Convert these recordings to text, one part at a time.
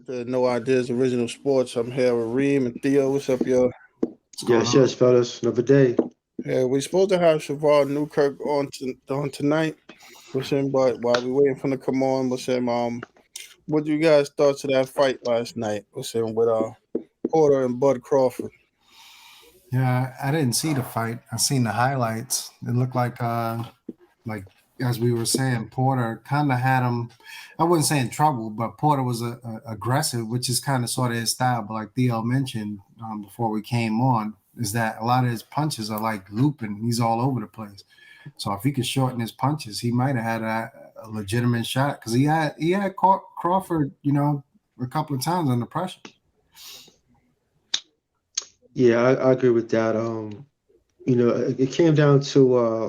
The No Ideas Original Sports. I'm here with Reem and Theo. What's up, yo? What's going Yes, on? yes, fellas. Another day. Yeah, we supposed to have Shavar Newkirk on tonight. What's him? But while we waiting for him to come on, what's him? What you guys thoughts of that fight last night? What's him with Porter and Bud Crawford? Yeah, I didn't see the fight. I seen the highlights. It looked like as we were saying, Porter kind of had him. I wouldn't say in trouble, but Porter was aggressive, which is kind of sort of his style. But like Theo mentioned before we came on, is that a lot of his punches are like looping. He's all over the place. So if he could shorten his punches, he might have had a legitimate shot because he had caught Crawford, a couple of times under pressure. Yeah, I agree with that. It came down to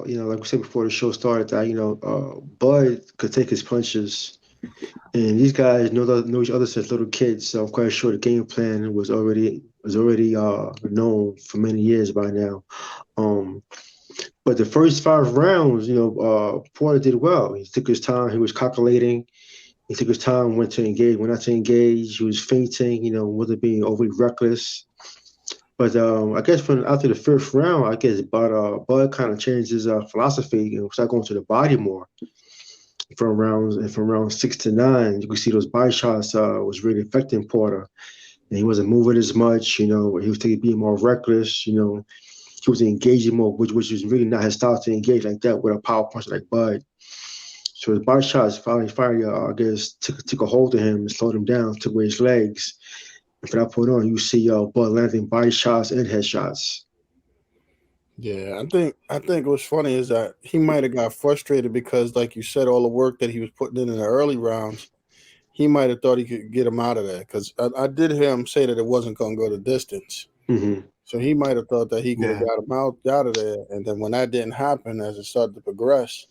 like we said before the show started, that Bud could take his punches, and these guys know each other since little kids. So I'm quite sure the game plan was already known for many years by now. Um, but the first 5 rounds, Porter did well. He took his time. He was calculating. He took his time when to engage, when not to engage. He was feinting, wasn't being overly reckless. But I guess from after the first round, I guess Bud kind of changed his philosophy and started going to the body more from round 6 to 9. You could see those body shots was really affecting Porter, and he wasn't moving as much. He was being more reckless. He was engaging more, which was really not his style to engage like that with a power punch like Bud. So his body shots finally, I guess, took a hold of him and slowed him down, took away his legs. And from that point on, you see Bud landing body shots and headshots. Yeah, I think what's funny is that he might have got frustrated because, like you said, all the work that he was putting in the early rounds, he might have thought he could get him out of there. Because I did hear him say that it wasn't going to go the distance. Hmm. So he might have thought that he could have Yeah. got him out of there. And then when that didn't happen, as it started to progress,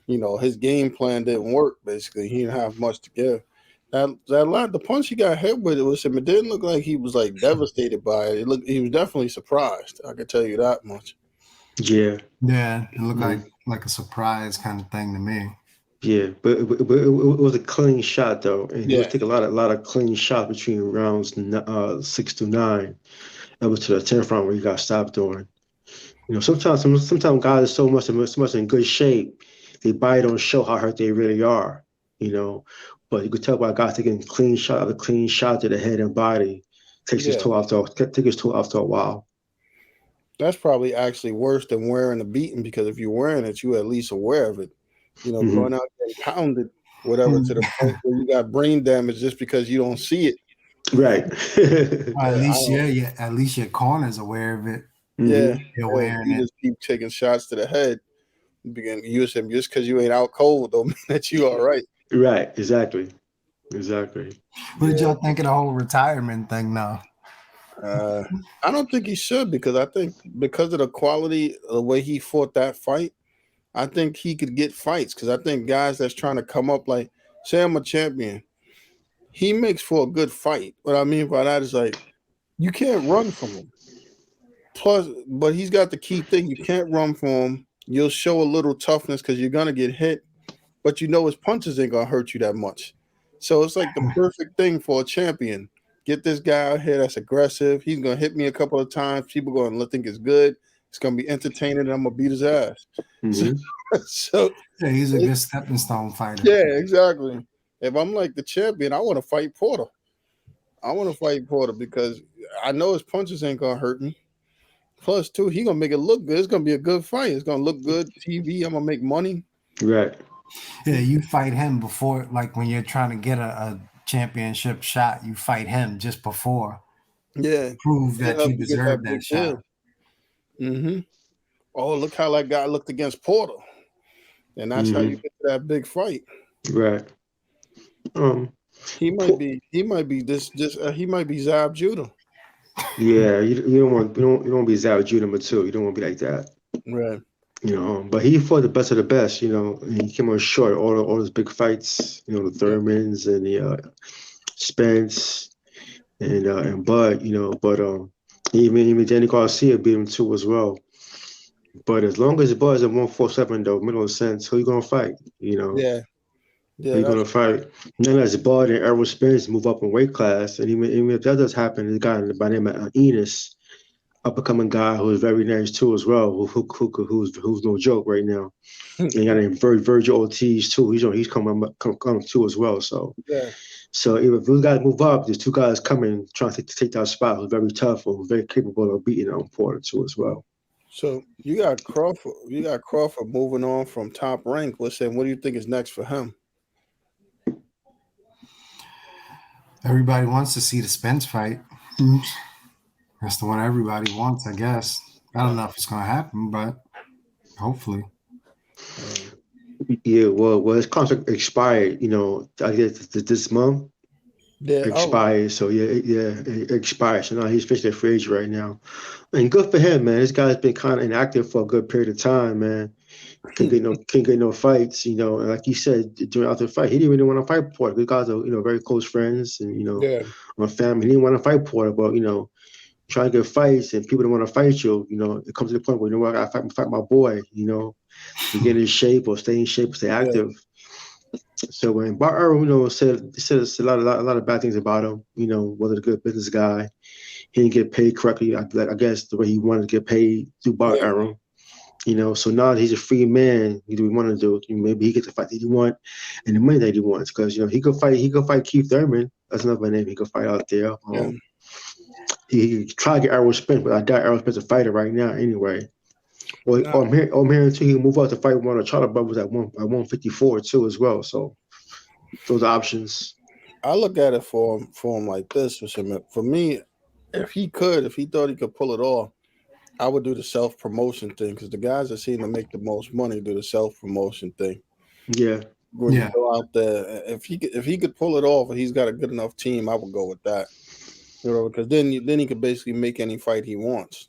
his game plan didn't work. Basically, he didn't have much to give. The punch he got hit with, it didn't look like he was like devastated by it. He was definitely surprised. I can tell you that much. Yeah, Yeah, it looked yeah, like a surprise kind of thing to me. yeah. But it was a clean shot though, and he was Yeah, taking a lot of clean shots between rounds 6 to 9, up to the 10th round where he got stopped during. Sometimes guys are so much in good shape, they body don't show how hurt they really are. You know, but you could tell by a guy taking clean shot to the head and body yeah. take his toll after a while. That's probably actually worse than wearing a beating because if you're wearing it, you at least aware of it. Hmm. Going out getting pounded, whatever, to the point where you got brain damage just because you don't see it. Right. At I least, don't. yeah, at least your corner's aware of it. Yeah, Hmm. You're yeah. wearing You it. just keep taking shots to the head. Begin to use him just because you ain't out cold don't mean that you all right. Right. Exactly. What did Yeah. y'all think of the whole retirement thing now? Uh, I don't think he should because I think because of the quality of the way he fought that fight, I think he could get fights because I think guys that's trying to come up like say I'm a champion, he makes for a good fight. What I mean by that is like you can't run from him. Plus, but he's got the key thing: you can't run from him. You'll show a little toughness because you're gonna get hit, but his punches ain't gonna hurt you that much. So it's like the perfect thing for a champion. Get this guy out here that's aggressive. He's gonna hit me a couple of times. People gonna think it's good. It's gonna be entertaining, and I'm gonna beat his ass. So, Hmm. so Yeah, he's a good stepping stone fighter. yeah, exactly. If I'm like the champion, I want to fight Porter. I want to fight Porter because I know his punches ain't gonna hurt me. Plus, too, he gonna make it look good. It's gonna be a good fight. It's gonna look good TV. I'm gonna make money. Right. Yeah, you fight him before, like when you're trying to get a championship shot, you fight him just before. Yeah, Prove it'll that help you you get deserve that that big shot. deal. Hmm. Oh, look how that guy looked against Porter, and that's how you Hmm. get to that big fight. Right. Um. He might be he might be Zab Judah. Yeah. You don't want to be Zhao Jr. number 2. You don't want to be like that. Right. But he fought the best of the best. And he came on short. All those big fights. The Yeah. Thurmans and the Spence and Bud. Even Danny Garcia beat him too as well. But as long as Bud's at 147 though, middle of the sense, who you gonna fight? Yeah. Yeah, He's gonna fight. Then as Bud and Errol Spence move up in weight class, and even if that does happen, the guy by the name of Enos, up and coming guy who is very nice too as well, who's no joke right now. And you got named Virgil Ortiz too. He's coming too as well. So yeah. if those guys move up, there's two guys coming trying to take that spot who's very tough or very capable of beating Porter too as well. So you got Crawford. You got Crawford moving on from Top Rank. Listen, what do you think is next for him? Everybody wants to see the Spence fight. That's the one everybody wants, I guess. I don't know if it's going to happen, but hopefully. Yeah, well, his contract expired. I guess this month. Yeah. Expired. So it expired. So now he's fishing free agent right now, and good for him, man. This guy's been kind of inactive for a good period of time, man. Can't get no fights, and like you said during after the fight, he didn't really want to fight Porter. These guys are very close friends, and my family. He didn't want to fight Porter, but trying to get fights and people don't want to fight you. It comes to the point where I gotta fight my boy. To get in shape or stay in shape, stay active. So when Bart Earl, said a lot of bad things about him, wasn't a good business guy. He didn't get paid correctly. I guess the way he wanted to get paid through Bart Earl. So now that he's a free man, he do what he want to do. Maybe he gets the fight that he wants and the money that he wants. Because he could fight Keith Thurman. That's another name he could fight out there. He tried to get Errol Spence, but I doubt Errol Spence is a fighter right now anyway. Well, I'm hearing too. He can move out to fight one of the Charter brothers at 154 too as well. So those are options. I look at it for him like this. For me, if he thought he could pull it off, I would do the self-promotion thing because the guys that seem to make the most money do the self-promotion thing. Yeah. When you go out there, if he could pull it off and he's got a good enough team, I would go with that. Because then he could basically make any fight he wants.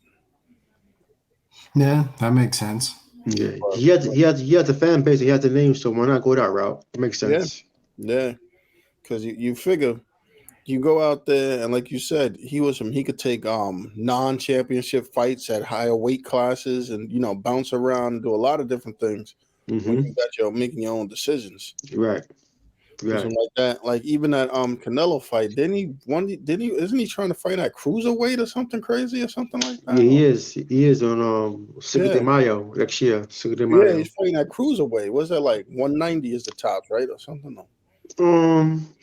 Yeah, that makes sense. Yeah, he had the fan base, he had the name, so why not go that route? It makes sense. Yeah, because you figure you go out there and like you said, he could take non-championship fights at higher weight classes and bounce around and do a lot of different things when you got making your own decisions. Right. Something like that. Like even that Canelo fight, isn't he trying to fight at cruiserweight or something crazy or something like that? Yeah, he is on Cinco de Mayo next year. Cinco de Mayo. Yeah, he's fighting at cruiserweight. What's that like? 190 is the top, right? Or something?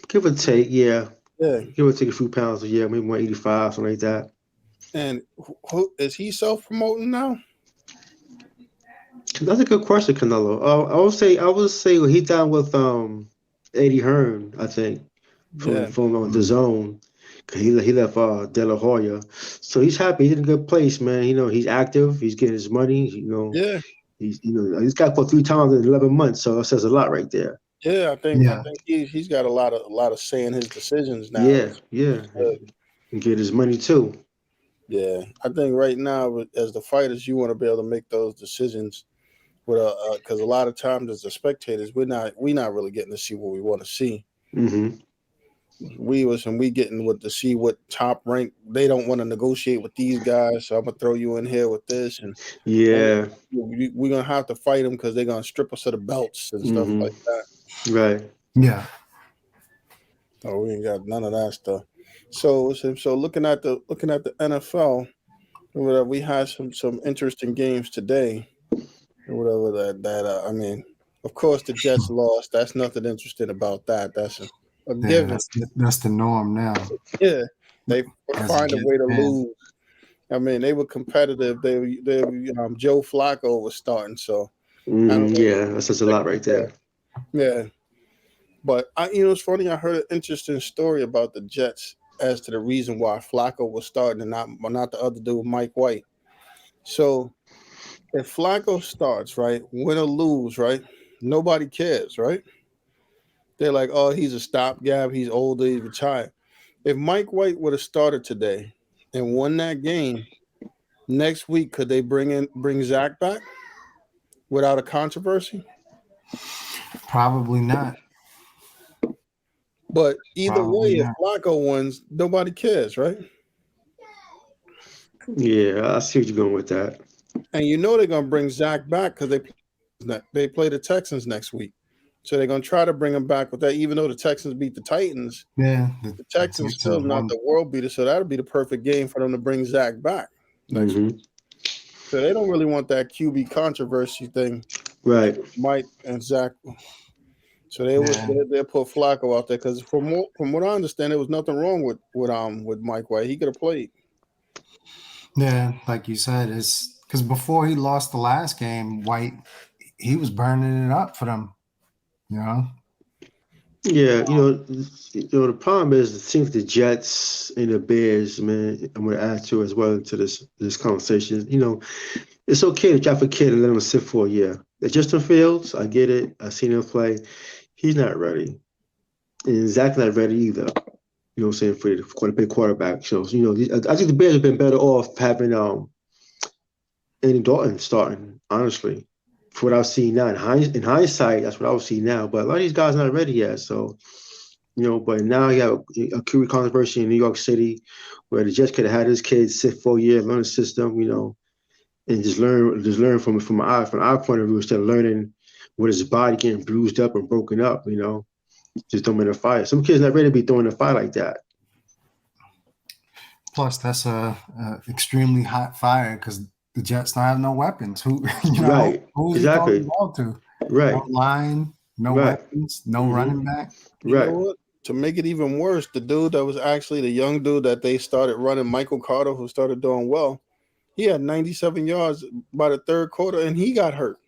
Give or take, yeah. Yeah. Give or take a few pounds a year, maybe 185, something like that. And who is he self-promoting now? That's a good question, Canelo. I would say he's down with Eddie Hearn, I think, from the Zone. Cause he left De La Hoya, so he's happy. He's in a good place, man. He's active. He's getting his money. He's got for 3 times in 11 months, so that says a lot right there. Yeah, I think he's got a lot of say in his decisions now. Yeah, and get his money too. Yeah, I think right now, as the fighters, you want to be able to make those decisions. Because a lot of times as the spectators, we're not really getting to see what we want to see. Mm-hmm. We getting to see what Top Rank. They don't want to negotiate with these guys, so I'm gonna throw you in here with this, and we're gonna have to fight them because they're gonna strip us of the belts and stuff like that. Right. Yeah. Oh, we ain't got none of that stuff. So looking at the NFL, we had some interesting games today. Whatever that I mean, of course the Jets lost. That's nothing interesting about that. That's a given. That's the norm now. Yeah, they find a way to lose. I mean, they were competitive. They Joe Flacco was starting, so that says a lot right there. Yeah, but it's funny. I heard an interesting story about the Jets as to the reason why Flacco was starting and not the other dude, Mike White. So. If Flacco starts, right, win or lose, right, nobody cares, right? They're like, oh, he's a stopgap. He's older. He's retired. If Mike White would have started today and won that game, next week could they bring Zach back without a controversy? Probably not. But either way, if Flacco wins, nobody cares, right? Yeah, I see what you're going with that. And they're going to bring Zach back because they play the Texans next week. So they're gonna try to bring him back with that, even though the Texans beat the Titans. Yeah, The Texans still not the world beater, so that'll be the perfect game for them to bring Zach back next week. So they don't really want that QB controversy thing, Right. Mike and Zach. So they'll put Flacco out there because from what I understand, there was nothing wrong with Mike White. He could have played. Yeah, like you said, it's because before he lost the last game, White, he was burning it up for them. You know. Yeah, the problem is it seems the Jets and the Bears, man. I'm going to add to as well to this conversation. It's okay to draft a kid and let him sit for a year. Justin Fields, I get it. I've seen him play. He's not ready, and Zach's not ready either. You know what I'm saying, for quite a big quarterback. So I think the Bears have been better off having Andy Dalton starting. Honestly, for what I've seen now, in hindsight, that's what I would see now. But a lot of these guys are not ready yet. So, but now you have a QB controversy in New York City, where the Jets could have had his kids sit for a year, learn the system, and just learn from our point of view instead of learning with his body getting bruised up and broken up. Just throw him in a fire. Some kids not ready to be thrown in a fire like that. Plus, that's a extremely hot fire because the Jets don't have no weapons. Right. Who's Exactly. he throwing the ball to? Right. No line, no weapons, no running back. You know what? To make it even worse, the dude that was actually the young dude that they started running, Michael Carter, who started doing well, he had 97 yards by the third quarter, and he got hurt.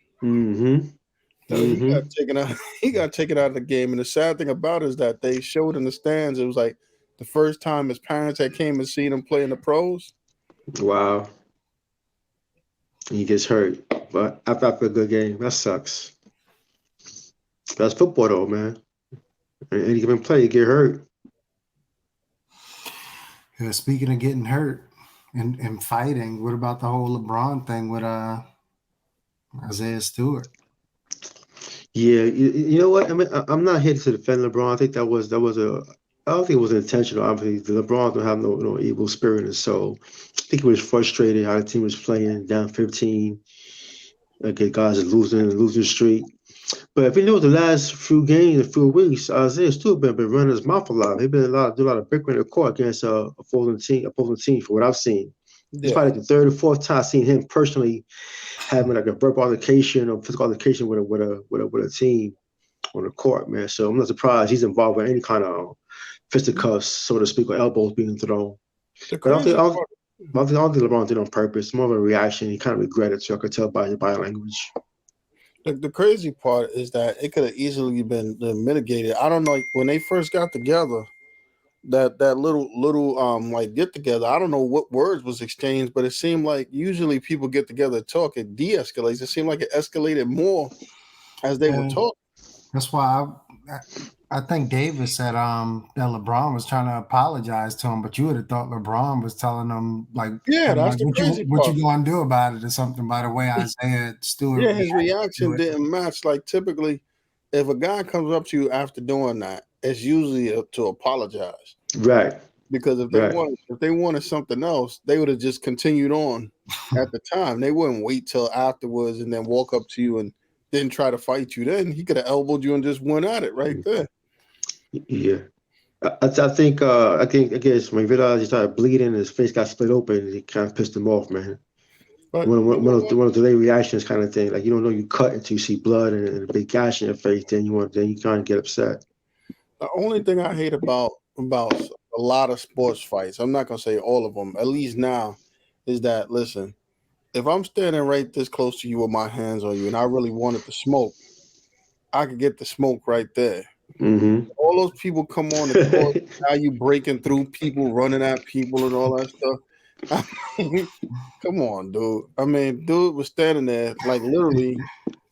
So he got taken out. He got taken out of the game. And the sad thing about it is that they showed in the stands. It was like the first time his parents had came and seen him play in the pros. Wow. He gets hurt, but after a good game, that sucks. That's football, though, man. Any given play, you get hurt. Yeah, speaking of getting hurt and fighting, what about the whole LeBron thing with Isaiah Stewart? Yeah, you know what? I mean, I'm not here to defend LeBron. I think I don't think it was intentional. Obviously, LeBron don't have no evil spirit in his soul. I think he was frustrated how the team was playing down 15. Okay, guys are losing streak. But if you know the last few games, a few weeks, Isaiah Stewart been running his mouth a lot. He's been do a lot of bickering in the court against opposing team for what I've seen. Yeah. It's probably the third or fourth time I've seen him personally having like a verbal altercation or physical altercation with a team on the court, man. So I'm not surprised he's involved with any kind of fisticuffs, so to speak, or elbows being thrown. But I don't think LeBron did it on purpose. It's more of a reaction. He kind of regretted, so I could tell by his body language. The crazy part is that it could have easily been mitigated. I don't know, when they first got together, that little like get together, I don't know what words was exchanged, but it seemed like usually people get together to talk, it de-escalates. It seemed like it escalated more as they were talking. That's why I think Davis said that LeBron was trying to apologize to him, but you would have thought LeBron was telling him like, yeah, that's the crazy part. What you gonna do about it or something? By the way, Isaiah Stewart. Yeah, his reaction didn't match. Like typically, if a guy comes up to you after doing that, it's usually to apologize. Right. Because if they wanted something else, they would have just continued on at the time. They wouldn't wait till afterwards and then walk up to you and then try to fight you. Then he could have elbowed you and just went at it right there. Yeah. I think when he realized he started bleeding and his face got split open, it kind of pissed him off, man. But one of the delayed reactions kind of thing. Like you don't know you cut until you see blood and a big gash in your face, then you kind of get upset. The only thing I hate about a lot of sports fights, I'm not gonna say all of them, at least now, is that listen, if I'm standing right this close to you with my hands on you and I really wanted to smoke, I could get the smoke right there. Mm-hmm. All those people come on the court, now you breaking through people, running at people and all that stuff. I mean, come on, dude. I mean, dude was standing there like literally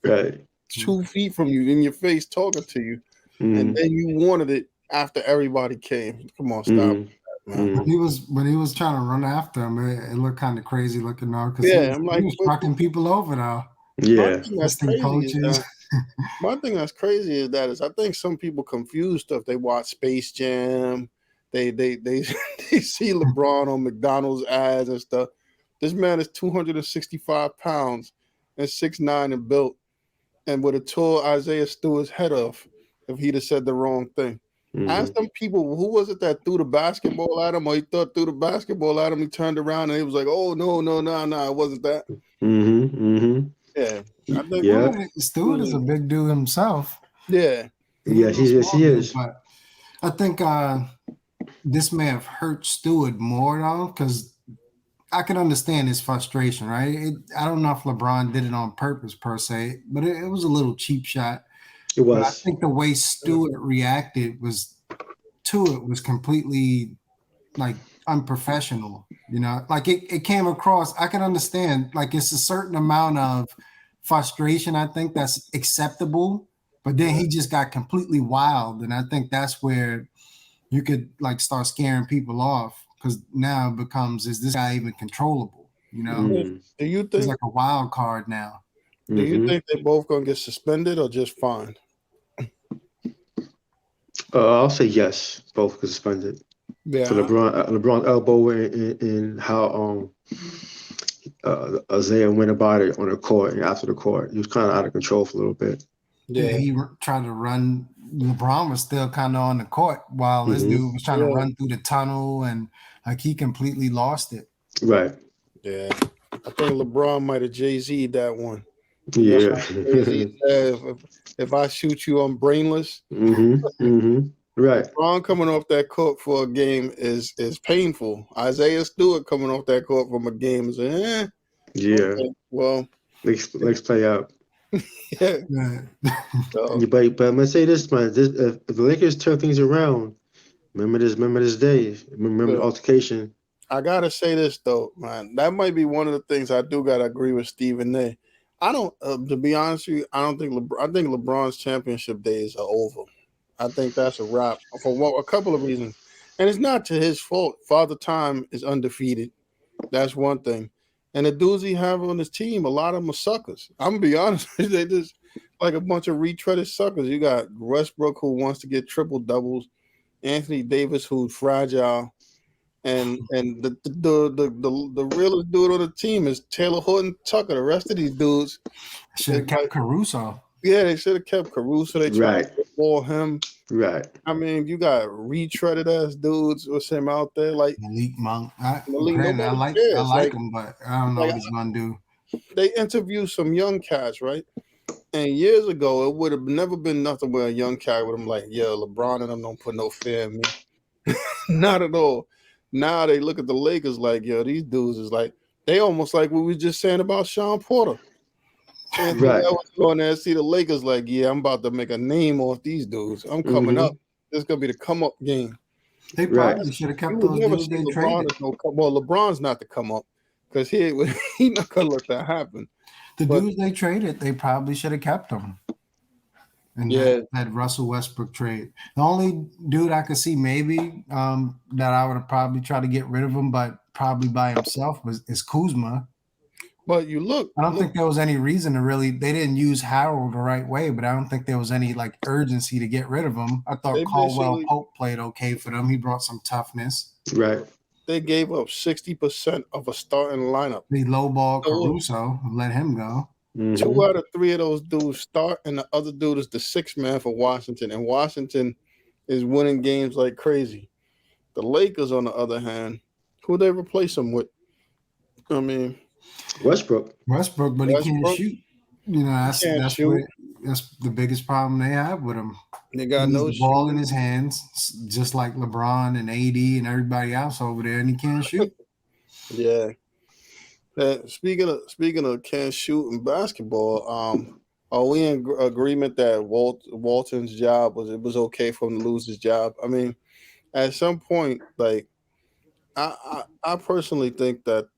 right 2 feet from you in your face talking to you. Mm-hmm. And then you wanted it after everybody came. Come on, stop. Mm-hmm. That, man. When he was trying to run after him, it looked kind of crazy looking though. Because he was fucking people over though. Yeah. My thing that's crazy is that I think some people confuse stuff. They watch Space Jam. They see LeBron on McDonald's ads and stuff. This man is 265 pounds and 6'9" and built. and would have tore Isaiah Stewart's head off if he'd have said the wrong thing. Ask them people, who was it that threw the basketball at him, or he thought threw the basketball at him, he turned around and he was like, oh, no, it wasn't that. Yeah. I think Stewart is a big dude himself. Yeah. Yes, he is. But I think this may have hurt Stewart more though, because I can understand his frustration, right? I don't know if LeBron did it on purpose per se, but it was a little cheap shot. It was. But I think the way Stewart reacted was completely like unprofessional. You know, like it came across. I can understand, like it's a certain amount of frustration. I think that's acceptable, but then he just got completely wild, and I think that's where you could like start scaring people off. Because now it becomes, is this guy even controllable? You know, do you think he's like a wild card now? Do you think they both gonna get suspended or just fined? I'll say yes, both get suspended. Yeah, for LeBron elbow and how Isaiah went about it on the court and after the court. He was kind of out of control for a little bit. Yeah, he tried to run. LeBron was still kind of on the court while this dude was trying to run through the tunnel, and like he completely lost it. Right. Yeah. I think LeBron might have Jay-Z that one. Yeah. Jay-Z said, if I shoot you, I'm brainless. Right. LeBron coming off that court for a game is painful. Isaiah Stewart coming off that court from a game is yeah. Okay, well, let's play out. Yeah. So. But I'm gonna say this, man. If the Lakers turn things around, remember this day. Remember the altercation. I gotta say this though, man. That might be one of the things I do gotta agree with Stephen A. I don't, to be honest with you, I don't think I think LeBron's championship days are over. I think that's a wrap for a couple of reasons, and it's not to his fault. Father Time is undefeated. That's one thing. And the dudes he have on his team, a lot of them are suckers. I'm gonna be honest, they just like a bunch of retreaded suckers. You got Westbrook who wants to get triple doubles, Anthony Davis who's fragile, and the realest dude on the team is Taylor Horton Tucker. The rest of these dudes should have kept Caruso. Yeah, they should have kept Caruso. They tried to ball him. Right. I mean, you got retreaded ass dudes with him out there like Malik Monk. I like him, but I don't know what he's gonna do. They interviewed some young cats, right? And years ago, it would have never been nothing where a young cat would have like, "Yo, LeBron and them don't put no fear in me." Not at all. Now they look at the Lakers like, "Yo, these dudes is like they almost like what we were just saying about Sean Porter." And I was going there and see the Lakers like, yeah, I'm about to make a name off these dudes. I'm coming up. This is gonna be the come up game. They probably should have kept those dudes they traded. Well, LeBron's not to come up because he not gonna let that happen. Dudes they traded, they probably should have kept them. And that Russell Westbrook trade. The only dude I could see maybe that I would have probably tried to get rid of him, but probably by himself is Kuzma. But you look, I don't think there was any reason to really. They didn't use Harold the right way, but I don't think there was any like urgency to get rid of him. I thought Caldwell Pope played okay for them. He brought some toughness. Right. They gave up 60% of a starting lineup. They lowballed Caruso, let him go. 2 out of 3 of those dudes start, and the other dude is the 6th man for Washington, and Washington is winning games like crazy. The Lakers, on the other hand, who they replace him with? I mean, Westbrook, but he can't shoot. You know, that's the biggest problem they have with him. They got no ball in his hands, just like LeBron and AD and everybody else over there, and he can't shoot. Yeah. Speaking of can't shoot in basketball, are we in agreement that Walton's job was okay for him to lose his job? I mean, at some point, like I personally think that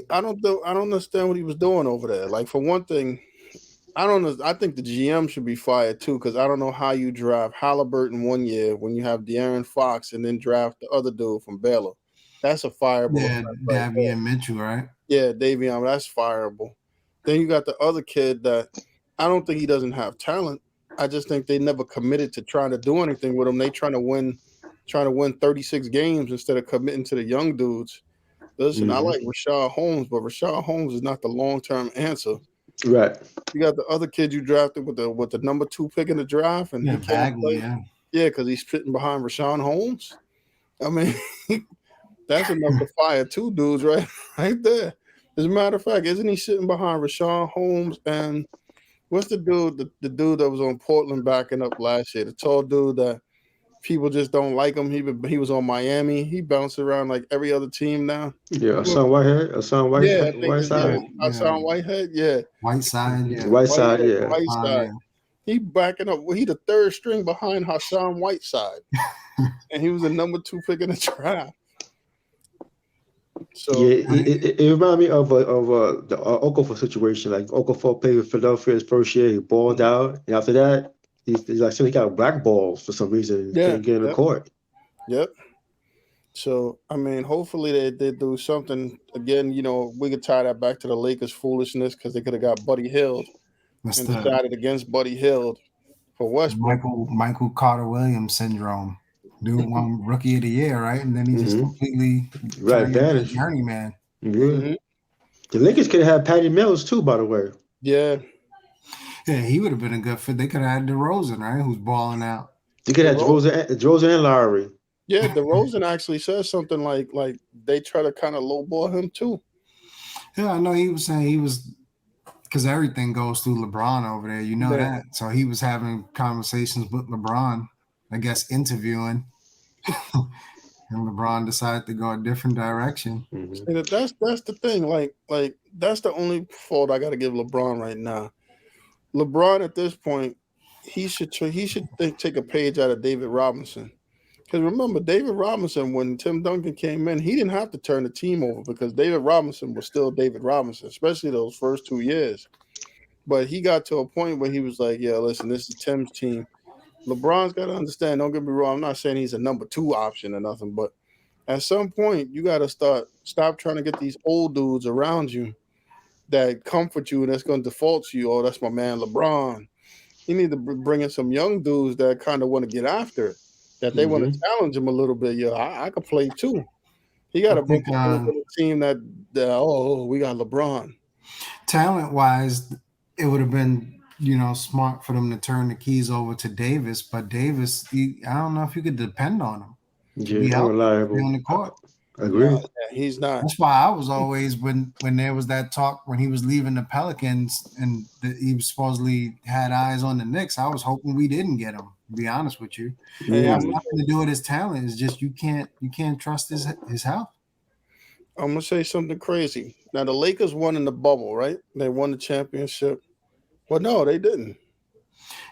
I don't understand what he was doing over there. Like, for one thing, I don't know. I think the GM should be fired too, because I don't know how you draft Halliburton 1 year when you have De'Aaron Fox and then draft the other dude from Baylor. That's a fireable. Yeah, Davion Mitchell, right? Yeah, Davion, that's fireable. Then you got the other kid that I don't think he doesn't have talent. I just think they never committed to trying to do anything with him. They trying to win 36 games instead of committing to the young dudes. Listen, I like Rashad Holmes, but Rashad Holmes is not the long-term answer. Right. You got the other kid you drafted with the number 2 pick in the draft, and Yeah, he can't Bagley. play. Yeah. Yeah, because he's sitting behind Rashawn Holmes. I mean, that's enough to fire 2 dudes right there. As a matter of fact, isn't he sitting behind Rashawn Holmes and what's the dude, the dude that was on Portland backing up last year, the tall dude that people just don't like him. He was on Miami. He bounced around like every other team now. Yeah, Hassan Yeah, I think Whiteside. Hassan Whitehead. Yeah, Whiteside. Yeah. Whiteside, yeah. Whiteside. Yeah. He backing up. Well, he the 3rd string behind Hassan Whiteside, and he was the number 2 pick in the draft. So Yeah, it reminded me of the Okafor situation. Like Okafor played with Philadelphia his first year, he balled out, and after that, he's like he got blackballed for some reason. yeah, Can't get in the court. Yep. So I mean, hopefully they do something again. You know, we could tie that back to the Lakers' foolishness because they could have got Buddy Hield That's and the decided against Buddy Hield for Westbrook. Michael Carter Williams syndrome. Dude won Rookie of the Year, right? And then he just completely turned into a journeyman. Yeah. Mm-hmm. The Lakers could have had Patty Mills too, by the way. Yeah. Yeah, he would have been a good fit. They could have had DeRozan, right? Who's balling out. They could have DeRozan and Lowry. Yeah, DeRozan actually says something like they try to kind of lowball him too. Yeah, I know he was saying he was because everything goes through LeBron over there. You know that. So he was having conversations with LeBron, I guess interviewing. And LeBron decided to go a different direction. Mm-hmm. That's the thing. Like that's the only fault I got to give LeBron right now. LeBron at this point, he should take a page out of David Robinson. Because remember, David Robinson, when Tim Duncan came in, he didn't have to turn the team over because David Robinson was still David Robinson, especially those first 2 years. But he got to a point where he was like, yeah, listen, this is Tim's team. LeBron's got to understand, don't get me wrong, I'm not saying he's a number 2 option or nothing, but at some point, you got to stop trying to get these old dudes around you that comfort you and that's going to default to you. Oh, that's my man LeBron. You need to bring in some young dudes that kind of want to get after it. That they want to challenge him a little bit. Yeah, I could play too. He got a bunch of the team that we got LeBron. Talent wise, it would have been smart for them to turn the keys over to Davis, but Davis, I don't know if you could depend on him. Yeah, reliable on the court. I agree. Yeah, he's not. That's why I was always when there was that talk when he was leaving the Pelicans and he supposedly had eyes on the Knicks. I was hoping we didn't get him. To be honest with you, it has nothing to do with his talent. It's just you can't trust his health. I'm gonna say something crazy. Now the Lakers won in the bubble, right? They won the championship. Well, no, they didn't.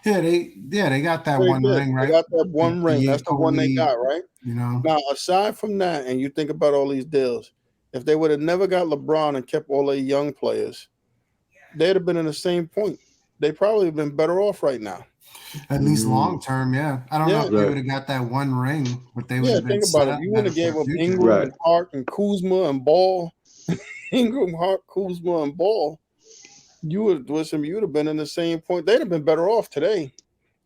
Yeah, they got that one ring, right? They got that one ring. That's the one they got, right? Now, aside from that, and you think about all these deals, if they would have never got LeBron and kept all their young players, they'd have been in the same point. They probably have been better off right now. At least long term, yeah. I don't know if they would have got that one ring, but they would have been. Think about it. You would have gave up Ingram and Hart and Kuzma and Ball. Ingram, Hart, Kuzma, and Ball. You would have been in the same point. They'd have been better off today.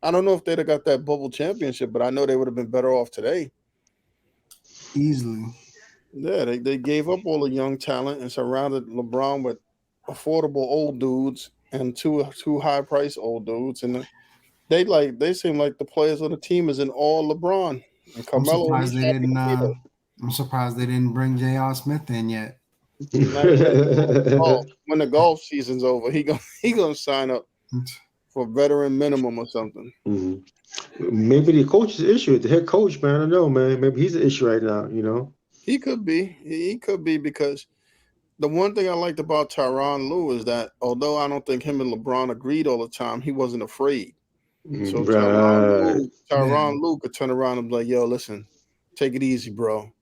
I don't know if they'd have got that bubble championship, but I know they would have been better off today. Easily. Yeah, they gave up all the young talent and surrounded LeBron with affordable old dudes and two high-priced old dudes. And they seem like the players on the team is in all LeBron. And Carmelo. I'm surprised they didn't bring J.R. Smith in yet. When the golf season's over, he gonna sign up for veteran minimum or something. Mm-hmm. Maybe the coach's issue, the head coach, man. I don't know, man. Maybe he's an issue right now. He could be. He could be because the one thing I liked about Tyronn Lue is that although I don't think him and LeBron agreed all the time, he wasn't afraid. So Tyronn Lue could turn around and be like, "Yo, listen, take it easy, bro.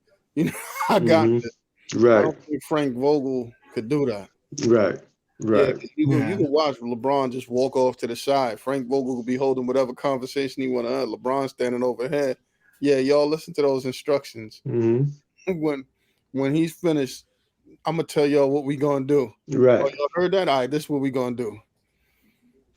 I got this." Right. I don't think Frank Vogel could do that. Right. Yeah, you can watch LeBron just walk off to the side. Frank Vogel will be holding whatever conversation he want to have. LeBron standing overhead. Yeah, y'all listen to those instructions. Mm-hmm. When he's finished, I'm gonna tell y'all what we gonna do. Right. Oh, y'all heard that? All right, this is what we gonna do.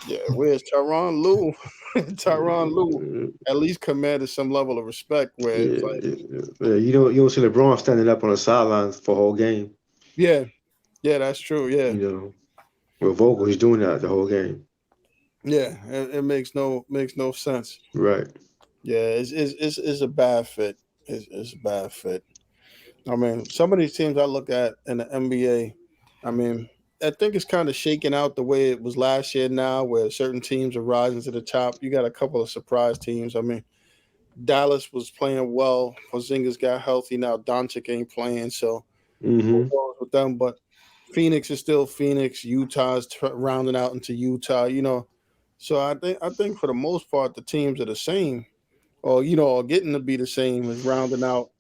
Yeah, where's Tyronn Lue? Tyronn Lue at least commanded some level of respect. Where it's like, you don't see LeBron standing up on the sidelines for a whole game. Yeah, that's true. Yeah. With Vogel, he's doing that the whole game. Yeah, it makes no sense. Right. Yeah, it's a bad fit. It's a bad fit. I mean, some of these teams I look at in the NBA, I mean, I think it's kind of shaking out the way it was last year now, where certain teams are rising to the top. You got a couple of surprise teams. I mean, Dallas was playing well. Porzingis got healthy now. Doncic ain't playing, so who Mm-hmm. knows with them? But Phoenix is still Phoenix. Utah's rounding out into Utah. So I think for the most part the teams are the same, or or getting to be the same is rounding out.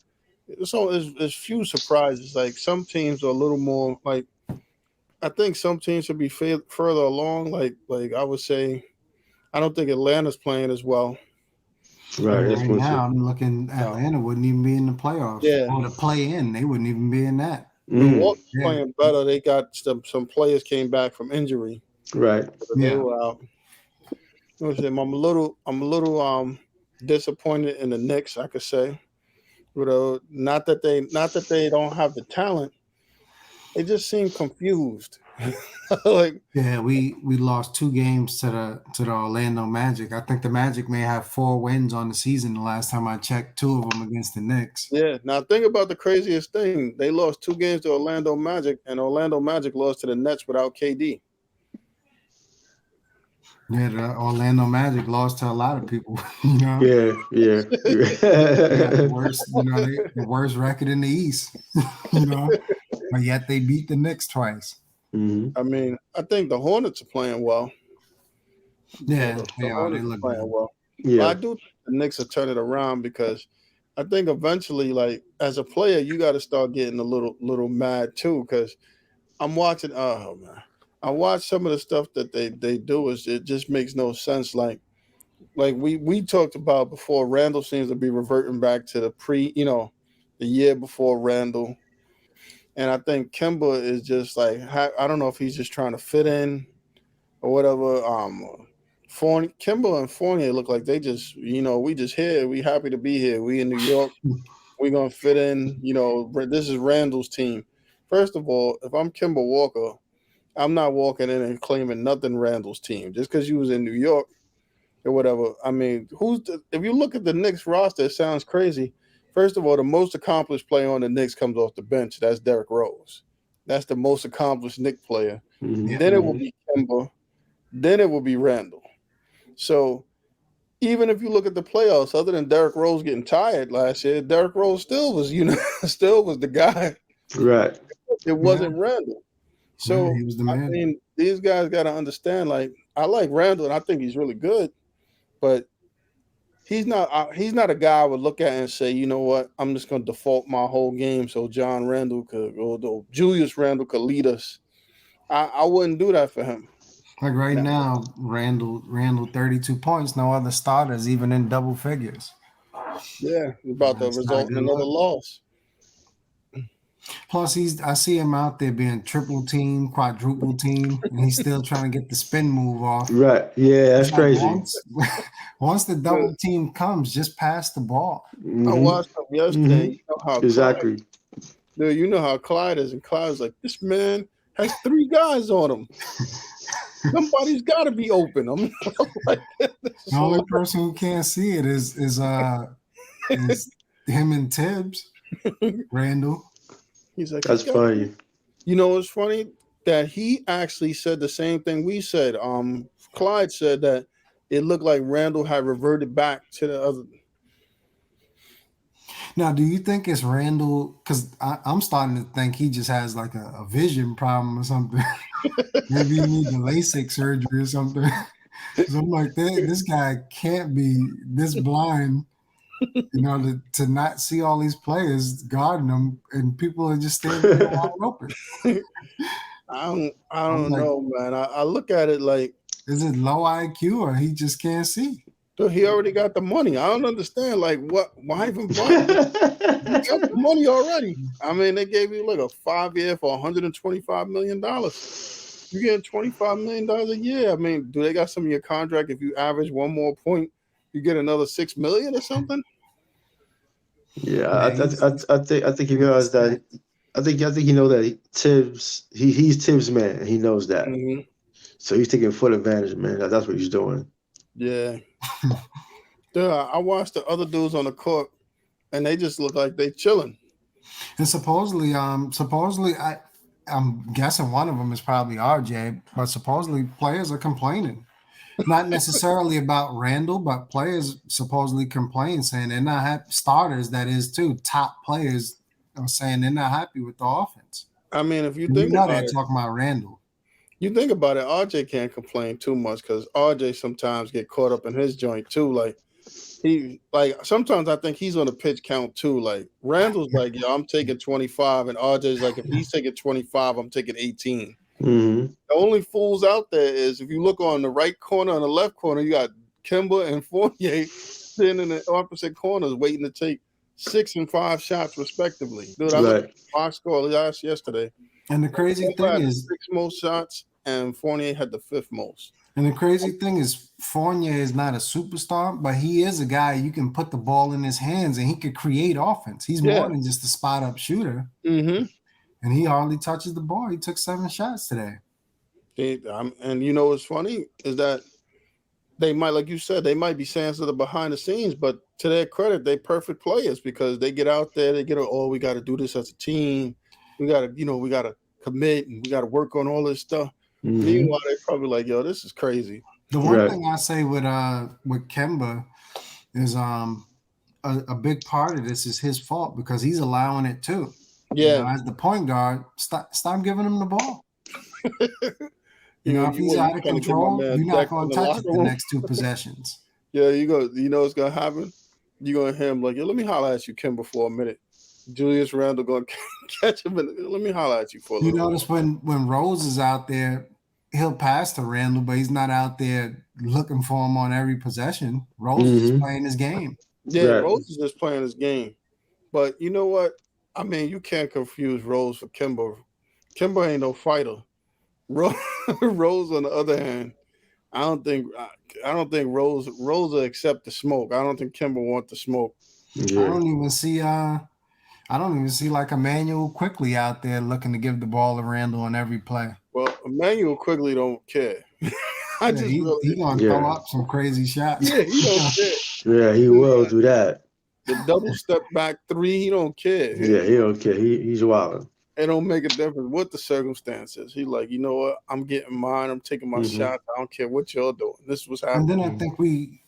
So there's few surprises. Like some teams are a little more like I think some teams should be further along. Like I would say, I don't think Atlanta's playing as well. Right. And That's right one now, too. I'm looking. No. Atlanta wouldn't even be in the playoffs Yeah, or the play in. They wouldn't even be in that. Mm. Milwaukee's Yeah, playing better. They got some players came back from injury. Right. They yeah. were out. I'm a little disappointed in the Knicks. I could say, not that they don't have the talent. They just seem confused. like Yeah, we lost 2 games to the Orlando Magic. I think the Magic may have 4 wins on the season. The last time I checked, 2 of them against the Knicks. Yeah. Now think about the craziest thing. They lost 2 games to Orlando Magic, and Orlando Magic lost to the Nets without KD. Yeah, the Orlando Magic lost to a lot of people. You know, Yeah. Yeah. they got the worst. The worst record in the East. You know, but yet they beat the Knicks twice. Mm-hmm. I mean, I think the Hornets are playing well. Yeah, The they are. They Hornets look are playing good. well. But I Yeah. do think the Knicks will turn it around because I think eventually, like as a player, you got to start getting a little mad too. Because I'm watching. Oh man, I watch some of the stuff that they do. Is it just makes no sense. Like we talked about before. Randall seems to be reverting back to the year before Randall. And I think Kimba is just like I don't know if he's just trying to fit in or whatever. Kimba and Fournier look like they just we just here. We happy to be here. We in New York. We gonna fit in. This is Randall's team. First of all, if I'm Kimba Walker, I'm not walking in and claiming nothing Randall's team just because you was in New York or whatever. I mean, if you look at the Knicks roster, it sounds crazy. First of all, the most accomplished player on the Knicks comes off the bench. That's Derrick Rose. That's the most accomplished Knicks player. Mm-hmm. Yeah, Then it will be Kemba. Then it will be Randall. So even if you look at the playoffs, other than Derrick Rose getting tired last year, Derrick Rose still was, still was the guy. Right. It wasn't Randall. yeah, So he was the I man. mean, these guys got to understand. Like I like Randall, and I think he's really good, but he's not a guy I would look at and say, you know what, I'm just going to default my whole game so John Randall could or Julius Randall could lead us. I wouldn't do that for him. Like right No. now, Randall 32 points. No other starters even in double figures. Yeah, about to That's not a result in good another look. loss. Plus, I see him out there being triple team, quadruple team, and he's still trying to get the spin move off. Right. Yeah. That's It's like crazy. once the double team comes, just pass the ball. I Mm-hmm. watched him yesterday. Mm-hmm. You know how Exactly. Clyde is, and Clyde's like, this man has 3 guys on him. Somebody's got to be open. I'm like, The only person who can't see it is him and Tibbs, Randall. he's like, That's funny. It's funny that he actually said the same thing we said. Clyde said that it looked like Randall had reverted back to the other. Now, do you think it's Randall? Because I'm starting to think he just has like a vision problem or something. Maybe he needs a LASIK surgery or something. So I'm like, this guy can't be this blind, to not see all these players guarding him, and people are just standing there wide open. I I'm don't like, know, man. I look at it like, is it low IQ or he just can't see? dude, he already got the money. I don't understand. Like, what? Why even buy? You got the money already. I mean, they gave you like a 5-year for $125 million. You're getting $25 million a year. I mean, do they got some of your contract? If you average one more point, you get another $6 million or something. Yeah. I think you realize that I think he knows that Tibbs. He's Tibbs' man. And he knows that. Mm-hmm. So he's taking full advantage, man. That's what he's doing. Yeah. Yeah, I watched the other dudes on the court, and they just look like they chilling. And supposedly, I'm guessing one of them is probably RJ, but supposedly players are complaining. Not necessarily about Randall, but players supposedly complain, saying they're not happy. Starters, that is, too, top players are saying they're not happy with the offense. I mean, if you And think they're about it, talking about Randall. you think about it, RJ can't complain too much because RJ sometimes get caught up in his joint too. Like sometimes I think he's on a pitch count too. Like Randall's like, yo, I'm taking 25, and RJ's like, if he's taking 25, I'm taking 18. Mm-hmm. The only fools out there is if you look on the right corner and the left corner, you got Kemba and Fournier sitting in the opposite corners waiting to take 6 and 5 shots respectively. Dude, I looked at the box score yesterday. And the crazy Kemba thing had is, the 6th most shots, and Fournier had the 5th most. And the crazy thing is, Fournier is not a superstar, but he is a guy you can put the ball in his hands and he could create offense. He's more than just a spot up shooter. Mm-hmm. And he hardly touches the ball. He took 7 shots today. And you know what's funny is that they might, like you said, they might be saying something behind the scenes, but to their credit, they perfect players because they get out there, they get, we got to do this as a team. We got to commit and we got to work on all this stuff. Mm-hmm. Meanwhile, they're probably like, yo, this is crazy. The one thing I say with Kemba is a big part of this is his fault because he's allowing it too. Yeah. You know, as the point guard, stop giving him the ball. If he's out of control, you're not going to touch it the next 2 possessions. Yeah, you know what's going to happen? You're going to hear him like, yo, let me holler at you, Kemba, for a minute. Julius Randle going to catch him and let me holler at you for a little. You notice when Rose is out there, he'll pass to Randall, but he's not out there looking for him on every possession. Rose is playing his game. Yeah, Rose is just playing his game. But you know what? I mean, you can't confuse Rose for Kemba. Kemba ain't no fighter. Rose, on the other hand, I don't think Rose will accept the smoke. I don't think Kemba wants the smoke. Yeah. I don't even see like Emmanuel Quickly out there looking to give the ball to Randall on every play. Well, Emmanuel Quickly don't care. He's gonna throw up some crazy shots. Yeah, he don't care. Yeah, he will do that. The double step back 3, he don't care. Yeah, he don't care. He's wilding. It don't make a difference what the circumstances. He like, you know what? I'm getting mine. I'm taking my shots. I don't care what y'all doing. This is what's happening. And then I think we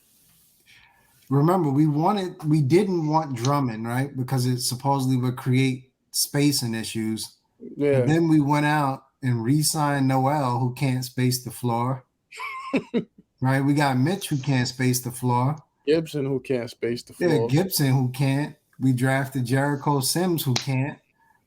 didn't want Drummond, right? Because it supposedly would create spacing issues. Yeah. And then we went out and re-signed Noel, who can't space the floor. Right? We got Mitch, who can't space the floor. Gibson, who can't space the floor. Yeah, Gibson, who can't. We drafted Jericho Sims, who can't.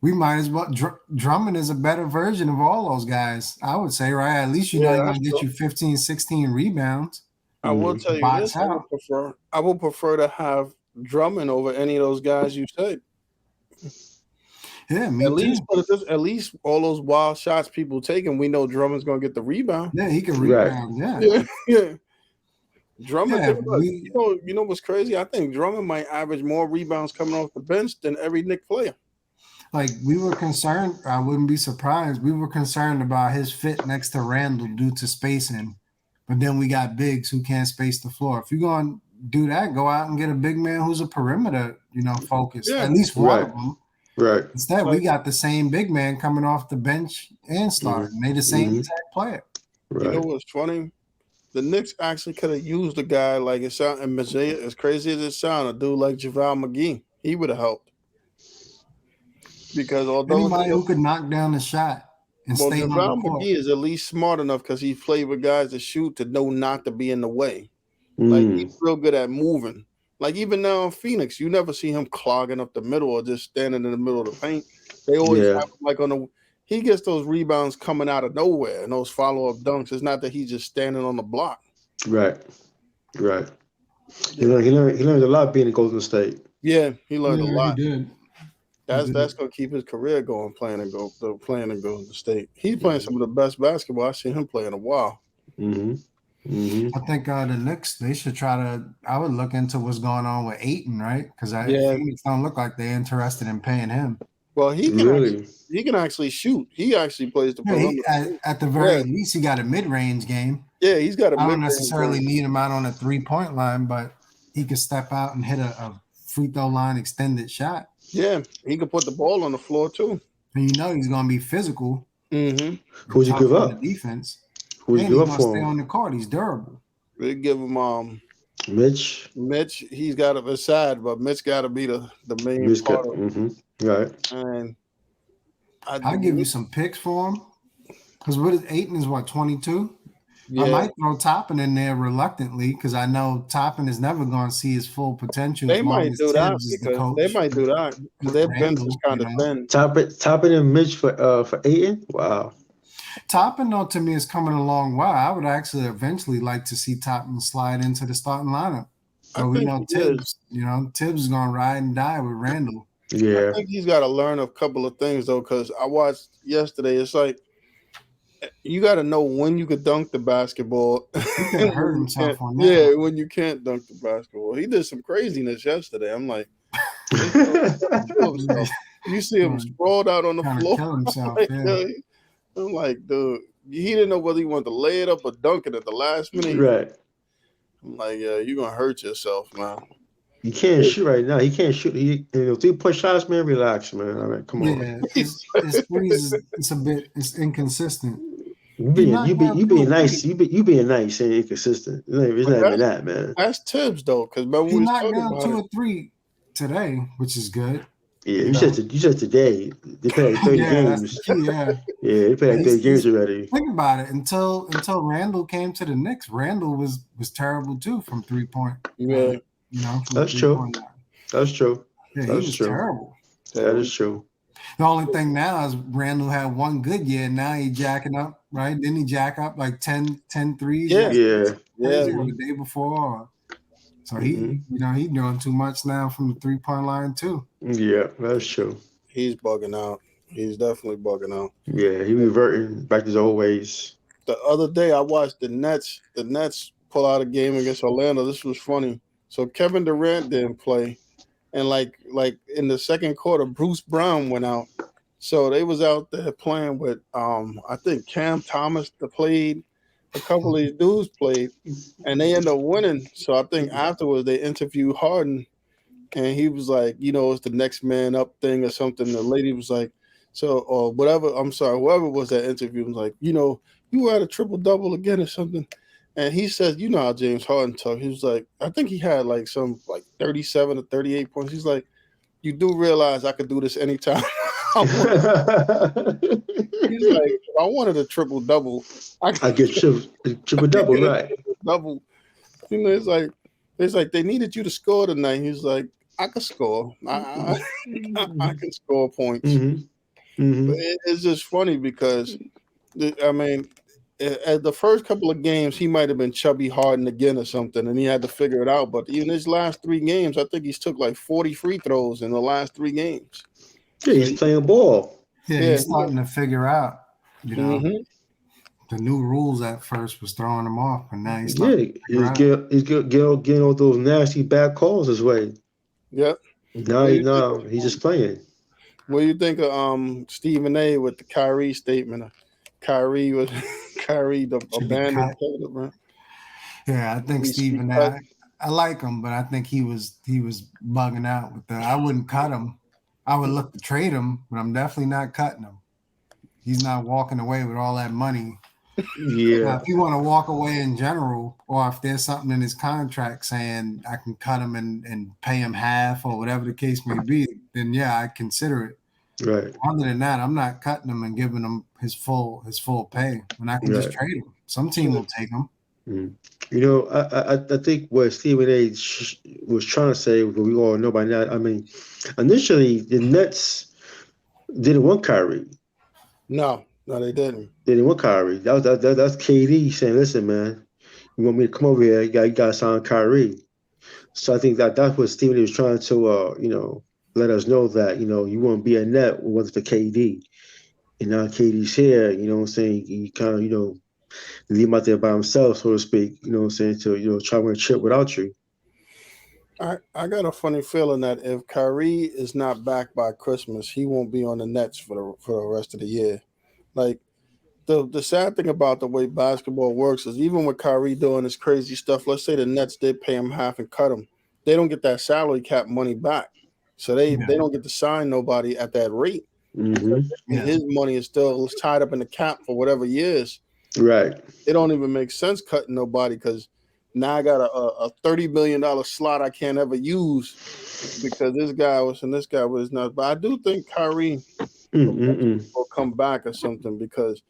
We might as well. Drummond is a better version of all those guys, I would say, right? At least you're going to get you 15, 16 rebounds. I will tell you this. I would prefer to have Drummond over any of those guys you said. Yeah, me too. At least all those wild shots people taking, we know Drummond's going to get the rebound. Yeah, he can rebound. Right. Yeah. Drummond, you know what's crazy? I think Drummond might average more rebounds coming off the bench than every Knicks player. Like, we were concerned, I wouldn't be surprised. We were concerned about his fit next to Randall due to spacing. But then we got bigs who can't space the floor. If you're going to do that, go out and get a big man who's a perimeter, focus. Yeah. At least one of them. Right. Instead, we got the same big man coming off the bench and starting. They the same exact player. Right. You know what's funny? The Knicks actually could have used a guy like it sound, and as crazy as it sounds, a dude like JaVale McGee. He would have helped. Because although anybody who could knock down the shot and stay on the court. McGee is at least smart enough because he played with guys that shoot to know not to be in the way. Like he's real good at moving. Like even now in Phoenix, you never see him clogging up the middle or just standing in the middle of the paint. They always have he gets those rebounds coming out of nowhere and those follow-up dunks. It's not that he's just standing on the block. Right. He learned a lot being in Golden State. Yeah, he learned a lot. He did. That's gonna keep his career going, playing in Golden State. He's playing some of the best basketball I've seen him play in a while. I think the Knicks, they should try to. I would look into what's going on with Ayton, right? Because Phoenix don't look like they're interested in paying him. Well, he Really? can actually shoot. He actually plays the Yeah, perimeter. at the very Yeah. least, he got a mid-range game. Yeah, he's got a I don't mid-range necessarily game. need him out on a 3-point line, but he could step out and hit a free throw line extended shot. Yeah, he could put the ball on the floor too. And you know he's going to be physical. Mm-hmm. Who'd you give on up? the defense. Who'd you And give he's up going to for stay him? on the court. He's durable. They give him Mitch. Mitch. He's got to be sad, but Mitch got to be the main Mitch part got. of Right. And I'll give you some picks for him. Because Ayton is what, 22? Yeah. I might throw Toppin in there reluctantly because I know Toppin is never going to see his full potential. They might do that because their bench is kind of thin. Toppin and Mitch for Ayton. Wow. Toppin, though, to me is coming along well. I would actually eventually like to see Toppin slide into the starting lineup. So we know Tibbs. Tibbs is going to ride and die with Randall. Yeah. I think he's got to learn a couple of things though, because I watched yesterday. It's like you got to know when you could dunk the basketball. He could have hurt himself on that. Yeah, when you can't dunk the basketball. He did some craziness yesterday. I'm like, you see him sprawled out on the floor. Kill himself, I'm like, dude, he didn't know whether he wanted to lay it up or dunk it at the last minute. Right. I'm like, yeah, you're gonna hurt yourself, man. He can't shoot right now. He can't shoot. 3-point shots, man. Relax, man. All right, come on. Yeah, his threes it's inconsistent. You being nice. You being nice and inconsistent. It's not even that, man. That's Tibbs though, because remember he knocked down 2 or 3 today, which is good. Yeah, you said today. They played like 30 games. Yeah, they played like 30 games already. Think about it. Until Randall came to the Knicks, Randall was terrible too from 3-point. Yeah, that's true. That's true. Yeah, he was terrible. That is true. The only thing now is Randall had one good year. Now he's jacking up, right? Didn't he jack up like 10 threes? Yeah. The day before. So he's doing too much now from the 3-point line too. Yeah, that's true. He's bugging out. He's definitely bugging out. Yeah, he reverting back to his old ways. The other day I watched the Nets pull out a game against Orlando. This was funny. So Kevin Durant didn't play. And like in the second quarter, Bruce Brown went out. So they was out there playing with I think Cam Thomas played. A couple of these dudes played, and they ended up winning. So I think afterwards they interviewed Harden, and he was like, it's the next man up thing or something. The lady was like, or whatever. I'm sorry, whoever was that interview was like, you had a triple-double again or something. And he says, how James Harden talk. He was like, I think he had like 37 or 38 points. He's like, you do realize I could do this anytime. He's like, if I wanted a triple-double, I get triple-double, right? Double. It's like they needed you to score tonight. He's like, I can score. I can score points. Mm-hmm. But it's just funny because, at the first couple of games, he might have been Chubby Harden again or something, and he had to figure it out. But even his last 3 games, I think he's took like 40 free throws in the last 3 games. Yeah, he's playing ball. Yeah, he's starting to figure out, the new rules at first was throwing him off, and now he's he's getting all those nasty bad calls his way. Yep. No, he's just playing. What do you think of Stephen A. with the Kyrie statement? Kyrie the abandoned player, bro. Yeah, I think Stephen A. I like him, but I think he was bugging out with that. I wouldn't cut him. I would look to trade him, but I'm definitely not cutting him. He's not walking away with all that money. Yeah. Now, if you want to walk away in general, or if there's something in his contract saying I can cut him and pay him half or whatever the case may be, then yeah, I consider it. Right. Other than that, I'm not cutting him and giving him his full pay when I can just trade him. Some team will take him. I think what Stephen A. was trying to say, what we all know by now. Initially the Nets didn't want Kyrie. No, they didn't. They didn't want Kyrie. That's KD saying, "Listen, man, you want me to come over here? You got to sign Kyrie." So I think that's what Stephen A. was trying to, let us know that you won't be a net with the KD. And now KD's here. You know what I'm saying? He kind of leave him out there by himself, so to speak. You know what I'm saying? To try to win a chip without you. I got a funny feeling that if Kyrie is not back by Christmas, he won't be on the Nets for the rest of the year. Like the sad thing about the way basketball works is even with Kyrie doing this crazy stuff, let's say the Nets did pay him half and cut him, they don't get that salary cap money back. So they don't get to sign nobody at that rate. Mm-hmm. His money is still tied up in the cap for whatever years. Right. It don't even make sense cutting nobody because now I got a $30 million slot I can't ever use because this guy was not. But I do think Kyrie will come back or something because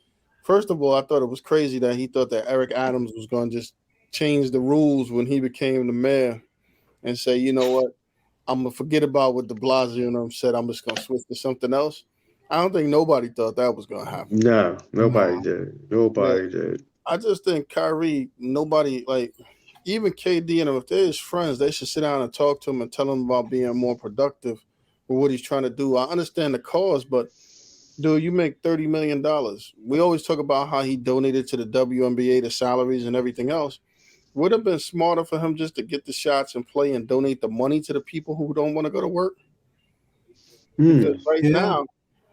first of all, I thought it was crazy that he thought that Eric Adams was going to just change the rules when he became the mayor and say, you know what, I'm going to forget about what de Blasio and them said. I'm just going to switch to something else. I don't think nobody thought that was going to happen. No, nobody did. Nobody did. I just think Kyrie, nobody, like, even KD and them, if they're his friends, they should sit down and talk to him and tell him about being more productive with what he's trying to do. I understand the cause, but, dude, you make $30 million. We always talk about how he donated to the WNBA, the salaries and everything else. Would it have been smarter for him just to get the shots and play and donate the money to the people who don't want to go to work? Because right now,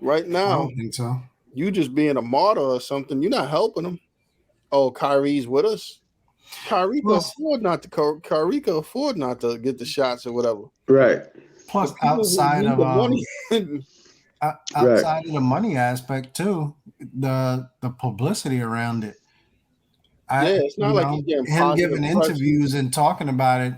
I don't think so. You just being a martyr or something, you're not helping him. Oh, Kyrie's with us. Kyrie can afford not to get the shots or whatever. Right. Plus, outside of the money aspect too, the publicity around it. It's not like he's getting him giving interviews and talking about it.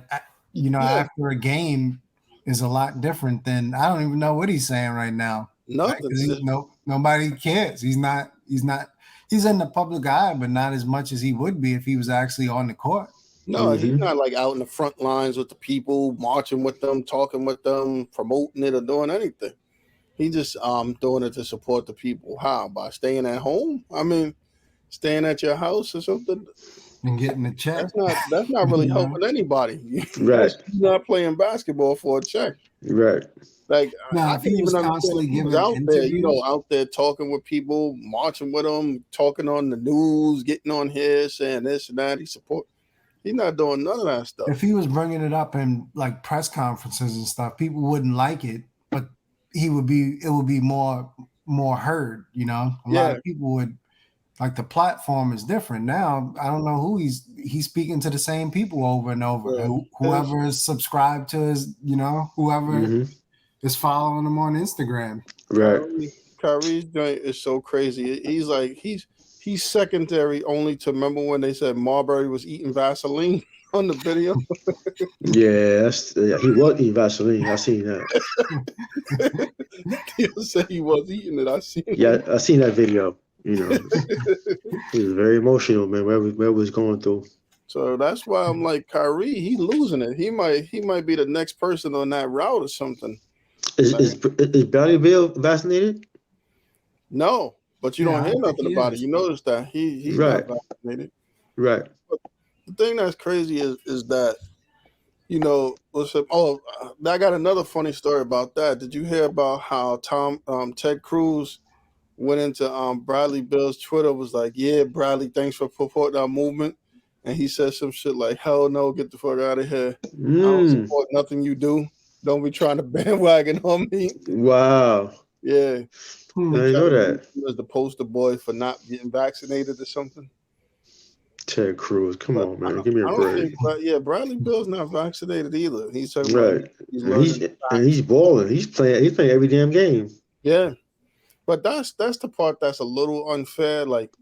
After a game is a lot different than I don't even know what he's saying right now. Nothing. Nobody cares. He's not. He's in the public eye, but not as much as he would be if he was actually on the court. No, he's not like out in the front lines with the people, marching with them, talking with them, promoting it or doing anything. He just doing it to support the people. How? By staying at home? I mean, staying at your house or something and getting a check. That's not really helping anybody. Right. He's not playing basketball for a check. Right. Like now, I can even understand he was out there, out there talking with people, marching with them, talking on the news, getting on here, saying this and that. He's not doing none of that stuff. If he was bringing it up in like press conferences and stuff, people wouldn't like it, but it would be more heard. A lot of people would. Like the platform is different now. I don't know who he's speaking to the same people over and over. Yeah. Whoever is subscribed to his, whoever is following him on Instagram. Right. Kyrie's joint is so crazy. He's like he's secondary only to remember when they said Marbury was eating Vaseline on the video. He was eating Vaseline. I seen that. He'll say he was eating it. I seen it. Yeah, I seen that video. He was very emotional, man. Where was going through. So that's why I'm like Kyrie. He's losing it. He might be the next person on that route or something. Is Bradley Beal vaccinated? No, but you don't hear nothing about it. You notice that he's not vaccinated. Right. But the thing that's crazy is that I got another funny story about that. Did you hear about how Ted Cruz went into Bradley Beal's Twitter, was like, yeah, Bradley, thanks for supporting our movement. And he said some shit like, hell no, get the fuck out of here. I don't support nothing you do. Don't be trying to bandwagon on me. Wow. Yeah. I didn't know that. He was the poster boy for not getting vaccinated or something. Ted Cruz, come on, man. Give me a break. Bradley Beal's not vaccinated either. He's talking about he's balling. He's playing every damn game. Yeah. But that's the part that's a little unfair. Like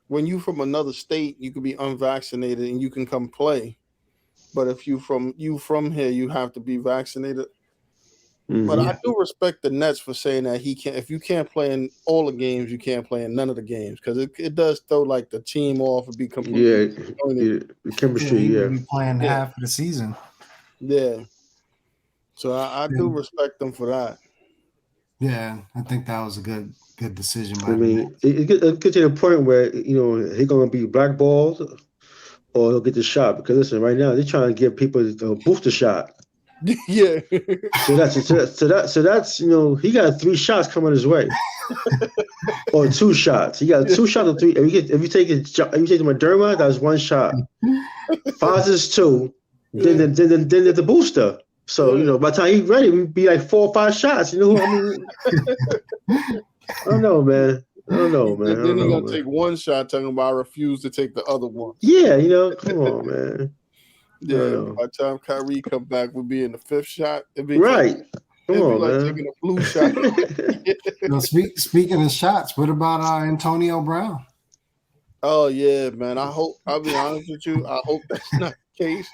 when you from another state, you could be unvaccinated and you can come play. But if you from here, you have to be vaccinated. Mm-hmm. But I do respect the Nets for saying that if you can't play in all the games, you can't play in none of the games because it does throw like the team off and be completely the chemistry. You be playing half of the season. Yeah. So I do respect them for that. Yeah, I think that was a good decision. It gets to the point where he's gonna be blackballed, or he'll get the shot. Because listen, right now they're trying to give people a booster shot. Yeah. So that's he got 3 shots coming his way, or 2 shots. He got 2 shots or 3. If you take Moderna, that's 1 shot. Pfizer's 2. Then there's the booster. So by the time he's ready, we'd be like 4 or 5 shots. I mean, I don't know, man. And then he's gonna take one shot, talking about I refuse to take the other one. Yeah, come on, man. Yeah, by the time Kyrie come back, we'll be in the 5th shot. Right. Come on, like man. taking a blue shot. Speaking of shots, what about Antonio Brown? Oh yeah, man. I'll be honest with you. I hope that's not the case.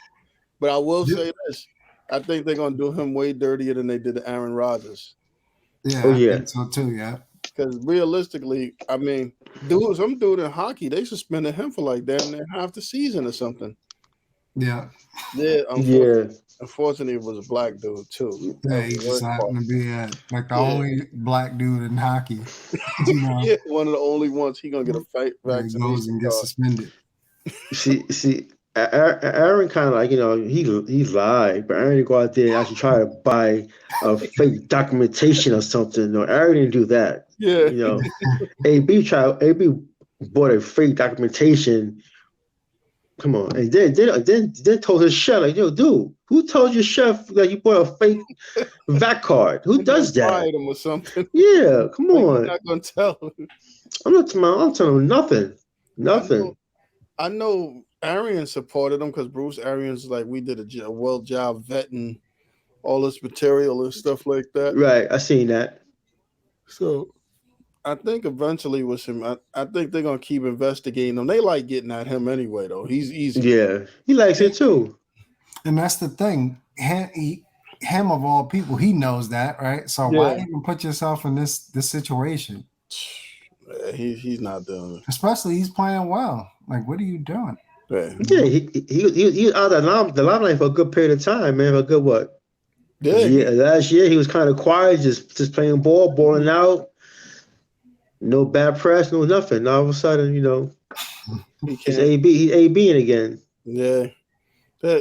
But I will say this. I think they're gonna do him way dirtier than they did to Aaron Rodgers. Yeah, I think so too, yeah. Because realistically, I mean, some dude in hockey, they suspended him for like damn near half the season or something. Yeah. Yeah, unfortunately, it was a black dude too. Yeah, he just happened to be like the only black dude in hockey. Yeah, one of the only ones. He gonna get a fight vaccination. He goes and gets suspended. See, Aaron kind of like he lied, but Aaron didn't go out there and actually try to buy a fake documentation or something. No, Aaron didn't do that. Yeah, AB bought a fake documentation. Come on, and then told his chef like, dude, who told your chef that you bought a fake vac card? Who does that? Fired him or something. Yeah, come on. I'm not gonna tell him. I'm telling him nothing. Nothing. I know Arians supported him because Bruce Arians like we did a well job vetting all this material and stuff like that. Right, I seen that. So I think eventually with him, I think they're gonna keep investigating him. They like getting at him anyway, though. He's easy. Yeah, he likes it too. And that's the thing. Him of all people, he knows that, right? So why even put yourself in this situation? He's not doing it. Especially he's playing well. Like, what are you doing? Yeah, he out of the limelight for a good period of time, man. For a good what? Yeah, last year he was kind of quiet, just playing balling out. No bad press, no nothing. Now all of a sudden, he's ABing again. Yeah.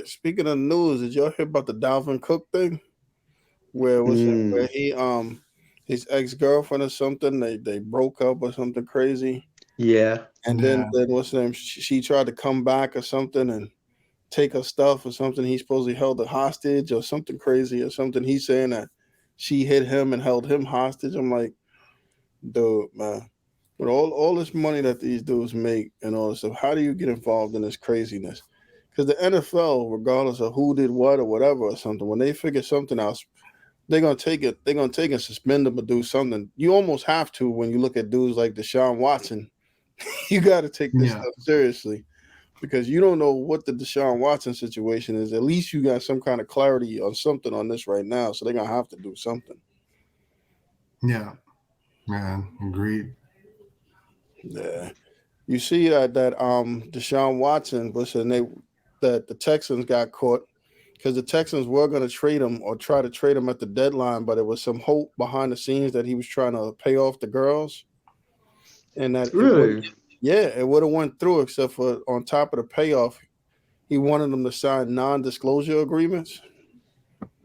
Speaking of news, did y'all hear about the Dalvin Cook thing? Where he his ex-girlfriend or something, they broke up or something crazy. Yeah. And then what's her name? She tried to come back or something and take her stuff or something. He supposedly held her hostage or something crazy or something. He's saying that she hit him and held him hostage. I'm like, dude, man, with all this money that these dudes make and all this stuff, how do you get involved in this craziness? Because the NFL, regardless of who did what or whatever or something, when they figure something out, they're gonna take it. They're gonna take and suspend them or do something. You almost have to when you look at dudes like Deshaun Watson. You got to take this stuff seriously because you don't know what the Deshaun Watson situation is. At least you got some kind of clarity on something on this right now, so they're gonna have to do something. Yeah. Man, agreed. Yeah, you see that Deshaun Watson that the Texans got caught because the Texans were going to trade him or try to trade him at the deadline, but it was some hope behind the scenes that he was trying to pay off the girls, and that it would have went through except for on top of the payoff, he wanted them to sign non-disclosure agreements,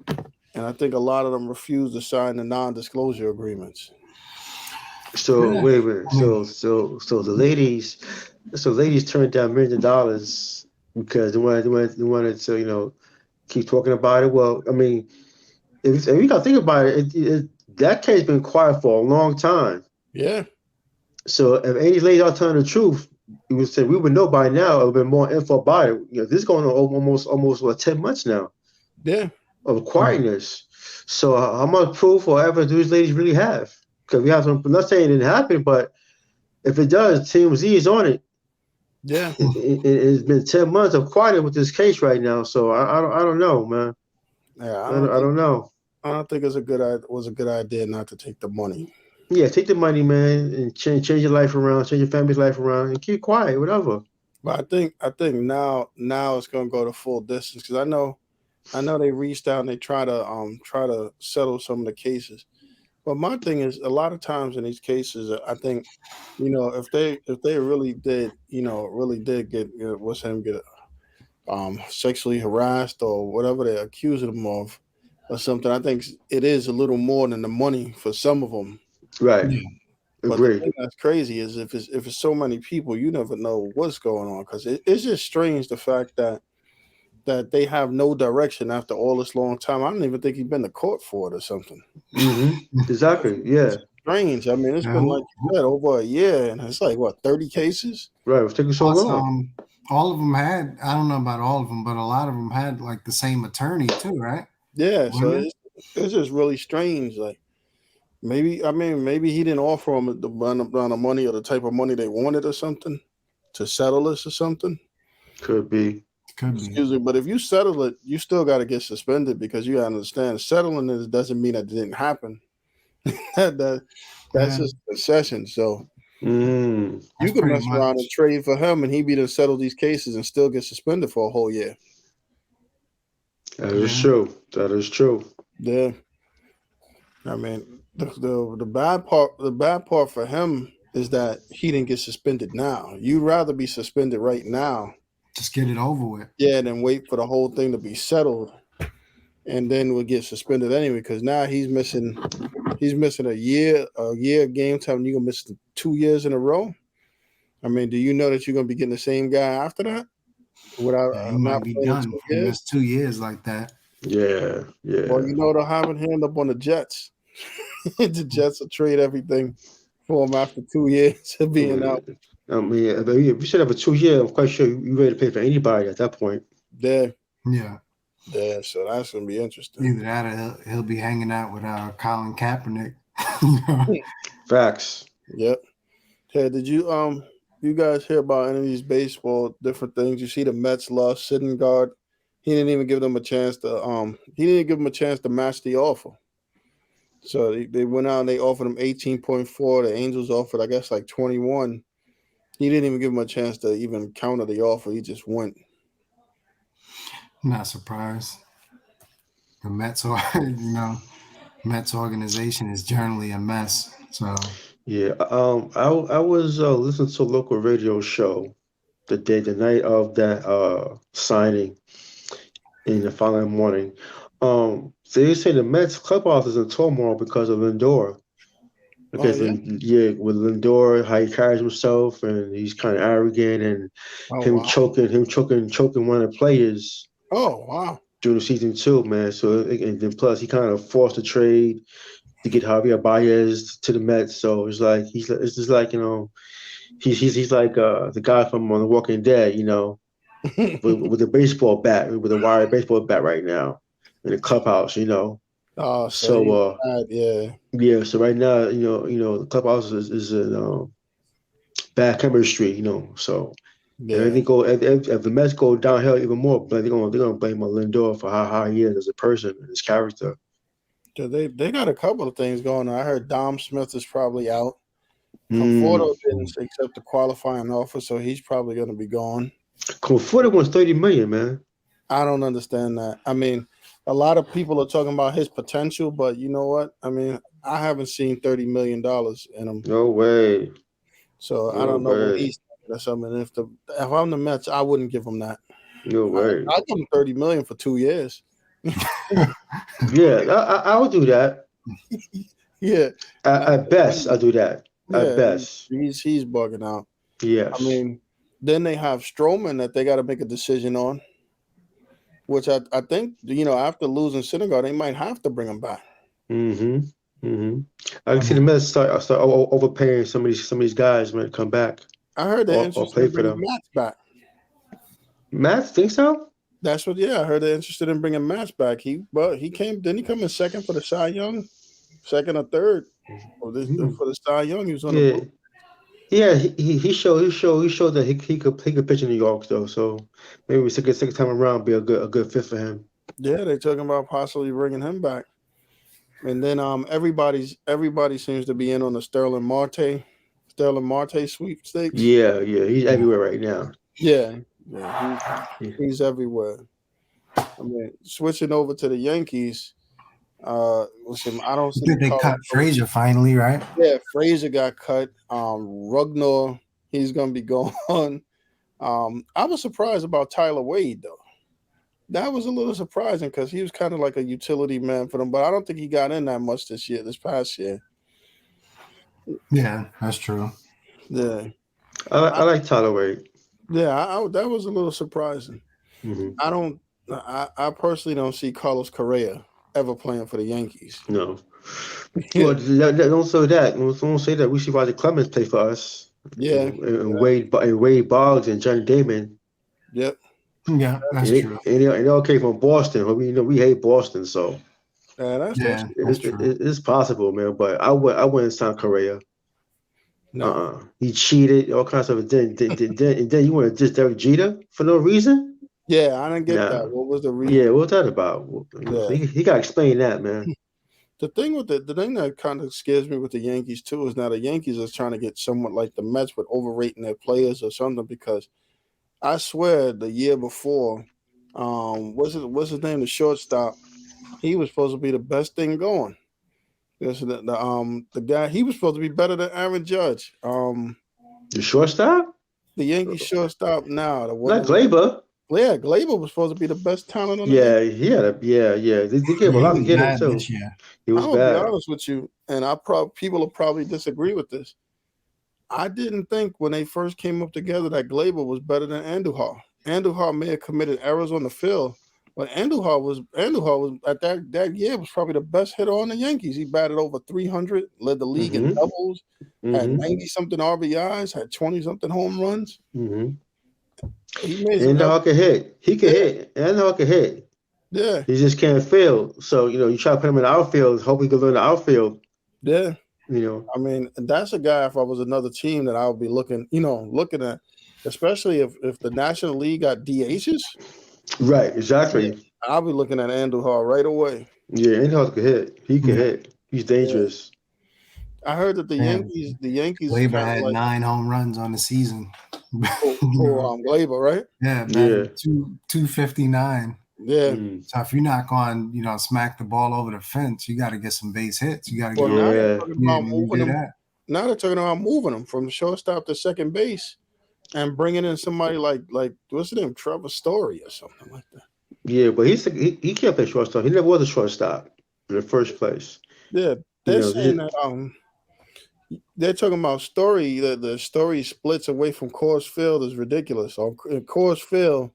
and I think a lot of them refused to sign the non-disclosure agreements. So wait. So the ladies turned down $millions of dollars because they wanted to keep talking about it. Well, I mean, if you gotta think about it, that case has been quiet for a long time. Yeah. So if any of these ladies are telling the truth, we would know by now. It would have been more info about it. This is going on almost 10 months now. Yeah. Of quietness. So how much proof or evidence do these ladies really have? Because we have some. I'm not saying it didn't happen, but if it does, TMZ is on it. Yeah, it's been 10 months of quiet with this case right now. So I don't know, man. Yeah, I don't know. I don't think it was a good idea not to take the money. Yeah, take the money, man, and change your life around, change your family's life around, and keep quiet, whatever. But I think now it's gonna go the full distance because I know they reached out and they try to settle some of the cases. But my thing is, a lot of times in these cases, I think, if they really did get sexually harassed or whatever they're accusing them of or something, I think it is a little more than the money for some of them. Right. Yeah. But the thing that's crazy is if it's so many people, you never know what's going on because it's just strange the fact that that they have no direction after all this long time. I don't even think he's been to court for it or something. Exactly. Yeah. Strange. I mean, it's Yeah, been like you said over a year, and it's like what 30 cases. Right. It's taking so plus, long. all of them had, I don't know about all of them, but a lot of them had like the same attorney too, right? Yeah, so Women? it's just really strange. Like maybe he didn't offer them the amount of money or the type of money they wanted or something to settle this or something. Could be. Could be. Excuse me, but if you settle it, you still got to get suspended because you got to understand settling it doesn't mean that it didn't happen. that's just a concession. So you could mess around and trade for him, and he be to settle these cases and still get suspended for a whole year. That is true. That is true. Yeah. I mean, the bad part for him is that he didn't get suspended now. You'd rather be suspended right now. Just get it over with. Yeah, than wait for the whole thing to be settled, and then we'll get suspended anyway. Because now he's missing a year of game time. And you're gonna miss 2 years in a row. I mean, do you know that you're gonna be getting the same guy after that? Without he might be done if he missed 2 years like that. Yeah. Well, you know they'll have him hand up on the Jets. The Jets will trade everything for him after 2 years of being out. I mean, if you should have a 2 year, I'm quite sure you're ready to pay for anybody at that point. Yeah. Yeah, so that's gonna be interesting. Either that or he'll be hanging out with Colin Kaepernick. Facts. Yep. Hey, did you guys hear about any of these baseball different things? You see the Mets lost Syndergaard. He didn't even give them a chance to match the offer. So they went out and they offered him 18.4. The Angels offered, I guess, like 21. He didn't even give him a chance to even counter the offer. He just went. Not surprised. The Mets Mets organization is generally a mess. So yeah, I was listening to a local radio show the night of that signing in the following morning. So they say the Mets clubhouse is in turmoil because of Lindor. Because with Lindor, how he carries himself, and he's kind of arrogant, and choking one of the players. Oh wow! During the season too, man. So and then plus he kind of forced a trade to get Javier Baez to the Mets. So it's like it's just like he's like the guy from The Walking Dead, with a baseball bat, with a wire baseball bat right now in the clubhouse, Oh, so yeah. So right now, the clubhouse is in bad chemistry, So everything if the Mets go downhill even more, but they're gonna blame Lindor for how he is as a person and his character. So they got a couple of things going on. I heard Dom Smith is probably out. Conforto didn't accept the qualifying offer, so he's probably going to be gone. Conforto wants $30 million, man. I don't understand that. I mean, a lot of people are talking about his potential, but you know what? I mean, I haven't seen $30 million in him. No way. So I don't know what he's thinking or something. If I'm the Mets, I wouldn't give him that. No way. I'd give him $30 million for 2 years. Yeah, I would do that. Yeah. At best, I'll do that. At best. He's bugging out. Yes. I mean, then they have Stroman that they got to make a decision on, which I think, after losing Syndergaard, they might have to bring him back. I can see the Mets start overpaying some of these guys when they come back. I heard they're interested in bringing Matz back. Matz, think so? That's what. Yeah, I heard they're interested in bringing Matz back. He came. Didn't he come in second for the Cy Young? Second or third for the Cy Young. He was on the book. Yeah, he showed that he could pitch in New York though. So maybe second time around be a good fit for him. Yeah, they're talking about possibly bringing him back. And then everybody seems to be in on the Sterling Marte sweepstakes. Yeah, he's everywhere right now. Yeah, he's everywhere. I mean, switching over to the Yankees. Listen, I don't see. They cut Frazier finally, right? Yeah, Frazier got cut. Rugnar, he's gonna be gone. I was surprised about Tyler Wade though. That was a little surprising because he was kind of like a utility man for them, but I don't think he got in that much this past year. Yeah, that's true. Yeah, I like Tyler Wade. Yeah, that was a little surprising. Mm-hmm. I don't I personally don't see Carlos Correa ever playing for the Yankees. No. Yeah. Well, don't say that. Don't say that. We see Roger Clemens play for us. Yeah. And Wade Boggs and Johnny Damon. Yep. Yeah, that's and true. They all came from Boston. We hate Boston, so That's true. it's possible, man. But I wouldn't sign Correa. No. He cheated, all kinds of stuff. Then you want to just Derek Jeter for no reason? Yeah, I didn't get Nah. that. What was the reason? Yeah, what's that about? Yeah. He got to explain that, man. The thing that kind of scares me with the Yankees too is now the Yankees is trying to get somewhat like the Mets with overrating their players or something, because I swear the year before, what's his name, the shortstop, he was supposed to be the best thing going. This the guy, he was supposed to be better than Aaron Judge. The shortstop? The Yankees shortstop now. Not Glaber. Yeah, Glaber was supposed to be the best talent on the Yeah, team. he had a They gave a lot to get him too. This year. He was I'm gonna bad. be honest with you, and people will probably disagree with this. I didn't think when they first came up together that Glaber was better than Andujar. Andujar may have committed errors on the field, but Andujar was at that year was probably the best hitter on the Yankees. He batted over 300, led the league in doubles, had 90-something RBIs, had 20-something home runs. Mm-hmm. Andujar can hit. He can hit. Andujar can hit. Yeah. He just can't field. So, you try to put him in the outfield, hope he can learn the outfield. Yeah. I mean, that's a guy, if I was another team, that I would be looking at, especially if the National League got DHs. Right, exactly. Yeah, I'll be looking at Andujar right away. Yeah, Andujar can hit. He can hit. He's dangerous. Yeah. I heard that the Yankees Glaber had 9 home runs on the season. for Glaber, right? Yeah, man. 259. Yeah. So if you're not going, smack the ball over the fence, you got to get some base hits. You got to get. Now they're talking about moving them from shortstop to second base, and bringing in somebody like what's his name, Trevor Story or something like that. Yeah, but he can't play shortstop. He never was a shortstop in the first place. Yeah, they're saying that they're talking about Story. The Story splits away from Coors Field is ridiculous. On Coors Field,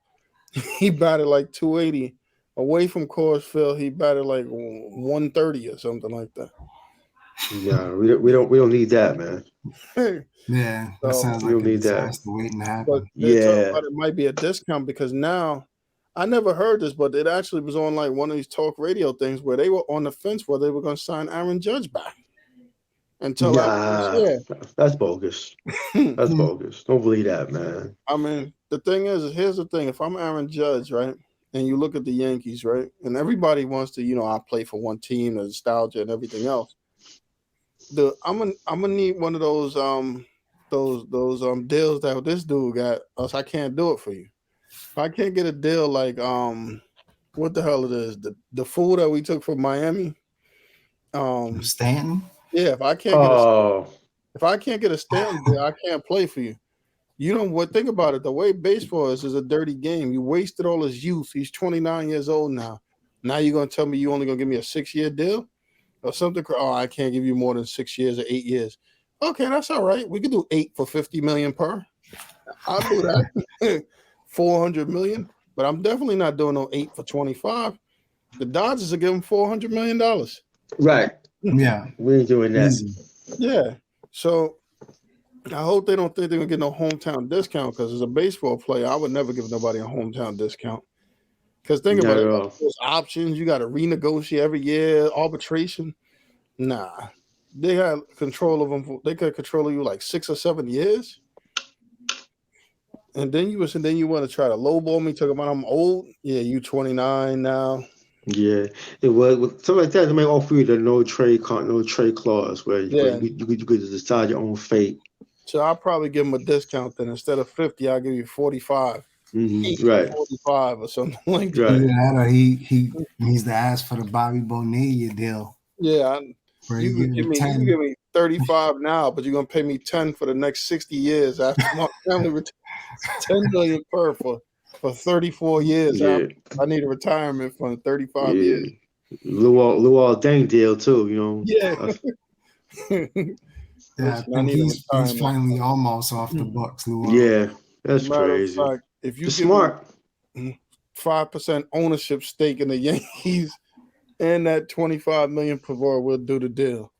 he batted like 280. Away from Coors Field, he batted like 130 or something like that. Yeah, we don't need that, man. Yeah, that sounds like we don't need that. Waiting to happen. But they're talking about it might be a discount because now, I never heard this, but it actually was on like one of these talk radio things where they were on the fence where they were going to sign Aaron Judge back. Until that's bogus. That's bogus. Don't believe that, man. I mean, the thing is, here's the thing. If I'm Aaron Judge, right, and you look at the Yankees, right, and everybody wants to, I play for one team, the nostalgia and everything else. I'm gonna need one of those deals that this dude got, else I can't do it for you. If I can't get a deal like what the hell it is, the fool that we took from Miami, Stanton. Yeah, if I can't get a Stanton deal, I can't play for you. You know what? Think about it. The way baseball is a dirty game. You wasted all his youth. He's 29 years old now. Now you're gonna tell me you only gonna give me a 6-year deal or something? Oh, I can't give you more than 6 years or 8 years. Okay, that's all right. We could do 8 for $50 million per. I'll do that. $400 million, but I'm definitely not doing no 8 for 25. The Dodgers are giving $400 million. Right. Yeah, we ain't doing that. Yeah. So I hope they don't think they're gonna get no hometown discount, because as a baseball player, I would never give nobody a hometown discount. Because think about it, those options, you got to renegotiate every year, arbitration. Nah, they had control of them. They could control you like 6 or 7 years. And then you want to try to lowball me, talking about I'm old. Yeah, you 29 now. Yeah, it was something like that. They may offer you the no trade clause where you could decide your own fate. So I'll probably give him a discount then. Instead of 50, I'll give you 45. Right, 45 or something like that. Either that or he needs to ask for the Bobby Bonilla deal. Yeah, you can give me 35 now, but you're gonna pay me 10 for the next 60 years after my family retires. 10 million per for 34 years. Yeah. I need a retirement fund 35 years. Luol Deng deal too, Yeah. Yeah, I think he's finally almost off the books. Luol. Yeah, that's crazy. Fact, if you smart. 5% ownership stake in the Yankees and that $25 million per year, we'll do the deal.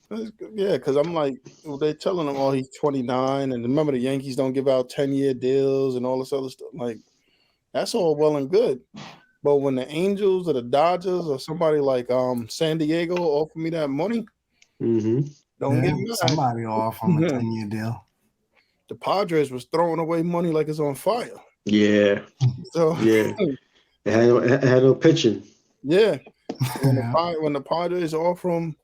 Yeah, because I'm like, they're telling him, oh, he's 29, and remember the Yankees don't give out 10-year deals and all this other stuff. Like, that's all well and good, but when the Angels or the Dodgers or somebody like San Diego offer me that money, don't get mad. Somebody will offer him a 10-year deal. The Padres was throwing away money like it's on fire. Yeah. So yeah, it had no pitching. Yeah. When the Padres offer him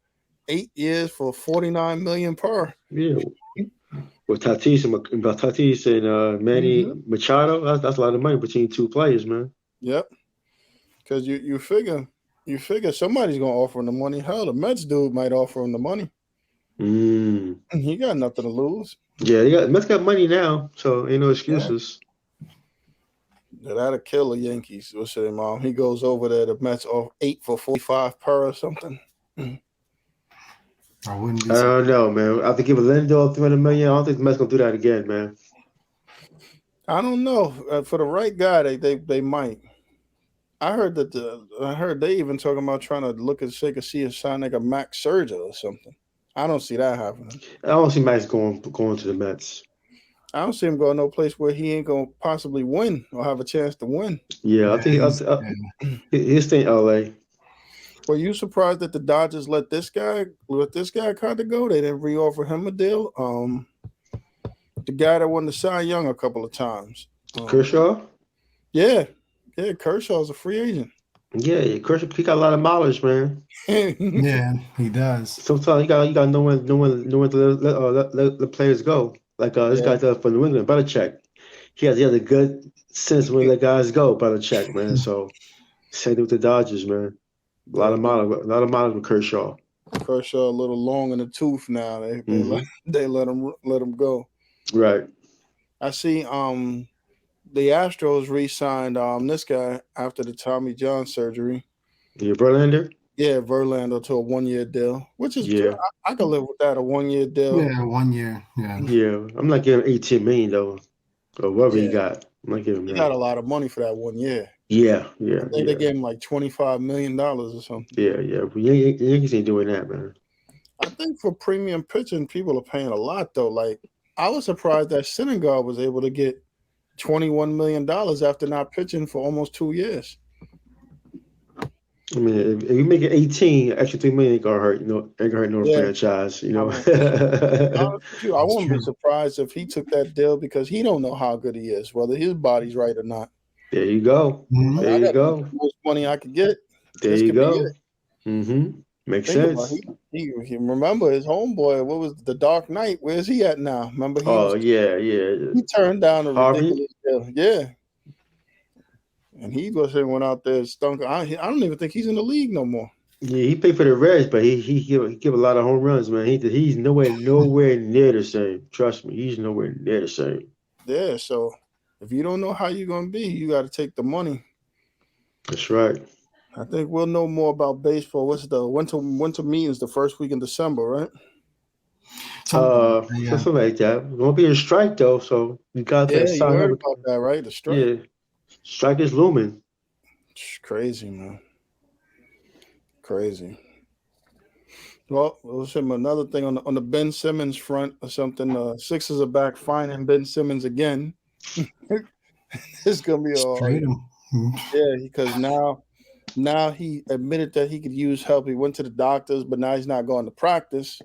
8 years for $49 million per. Yeah. With Tatis and Manny Machado, that's a lot of money between two players, man. Yep. Because you figure somebody's gonna offer him the money. Hell, the Mets dude might offer him the money. He got nothing to lose. Yeah, Mets got money now, so ain't no excuses. Yeah, that'll kill the Yankees. What's his name? He goes over there. The Mets off 8 for 45 per or something. I wouldn't be. I don't know, man. After giving Lindor $300 million, I don't think the Mets gonna do that again, man. I don't know. For the right guy, they might. I heard they even talking about trying to look and see if sign like a Max Scherzer or something. I don't see that happening. I don't see Max going to the Mets. I don't see him going no place where he ain't gonna possibly win or have a chance to win. Yeah, I think he'll stay in LA. Were you surprised that the Dodgers let this guy kind of go? They didn't reoffer him a deal. The guy that won the Cy Young a couple of times. Kershaw? Yeah, Kershaw's a free agent. Yeah, Kershaw, he got a lot of mileage, man. Yeah, he does. Sometimes you got no one to let the players go. Like this guy from New England, Belichick. He has a good sense when the guys go, Belichick, man. So same thing with the Dodgers, man. A lot of mileage with Kershaw. Kershaw a little long in the tooth now. They let him go. Right. I see. The Astros re-signed this guy after the Tommy John surgery. Yeah, Verlander? Yeah, Verlander to a 1-year deal, which is good. I can live with that, a 1-year deal. Yeah, 1 year. Yeah. Yeah, I'm not giving him $18 million though, or whatever he got. I'm not giving him that. He got a lot of money for that 1 year. Yeah. I think they gave him like $25 million or something. Yeah. Yankees ain't doing that, man. I think for premium pitching, people are paying a lot though. Like I was surprised that Syndergaard was able to get $21 million after not pitching for almost 2 years. I mean, if you make it 18, extra $3 million ain't gonna hurt. Ain't gonna hurt no franchise. I wouldn't be surprised if he took that deal because he don't know how good he is, whether his body's right or not. There you go. There you go. The most money I could get. There you go. Makes sense. He remember his homeboy. What was the Dark Knight? Where's he at now? Remember? He turned down a ridiculous deal. Yeah. And he went out there and stunk. I don't even think he's in the league no more. Yeah, he played for the Reds, but he give a lot of home runs, man. He's nowhere near the same. Trust me, he's nowhere near the same. Yeah, so if you don't know how you're gonna be, you got to take the money. That's right. I think we'll know more about baseball. What's the winter meetings the first week in December, right? Something like that. It won't be a strike though, so you got to sign up. You heard about that, right? The strike. Yeah. Strike is looming. It's crazy, man. Crazy. Well, another thing on the Ben Simmons front or something. Sixers are back fining Ben Simmons again. It's gonna be all right. Yeah, because now he admitted that he could use help. He went to the doctors, but now he's not going to practice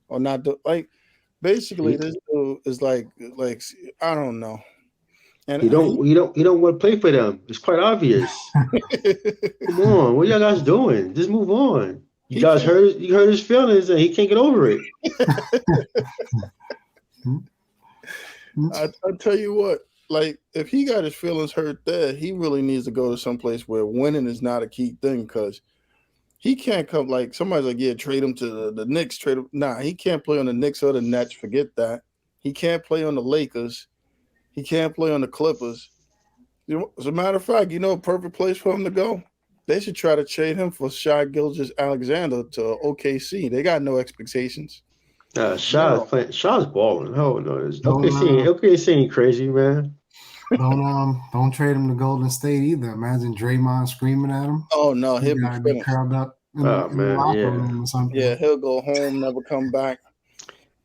or not basically this dude is like I don't know. And you don't want to play for them. It's quite obvious. Come on, what y'all guys doing? Just move on. You guys hurt his feelings, and he can't get over it. I tell you what, like if he got his feelings hurt there, he really needs to go to someplace where winning is not a key thing. Because he can't come like somebody's like, yeah, trade him to the Knicks. Trade him. Nah, he can't play on the Knicks or the Nets. Forget that. He can't play on the Lakers. He can't play on the Clippers. As a matter of fact, a perfect place for him to go? They should try to trade him for Shai Gilgeous-Alexander to OKC. They got no expectations. Shai's balling. Oh no, OKC ain't crazy, man. Don't trade him to Golden State either. Imagine Draymond screaming at him. Oh no, He he'll be gotta be finished. curled up in Oh the man, locker yeah. room or something. Yeah, he'll go home, never come back.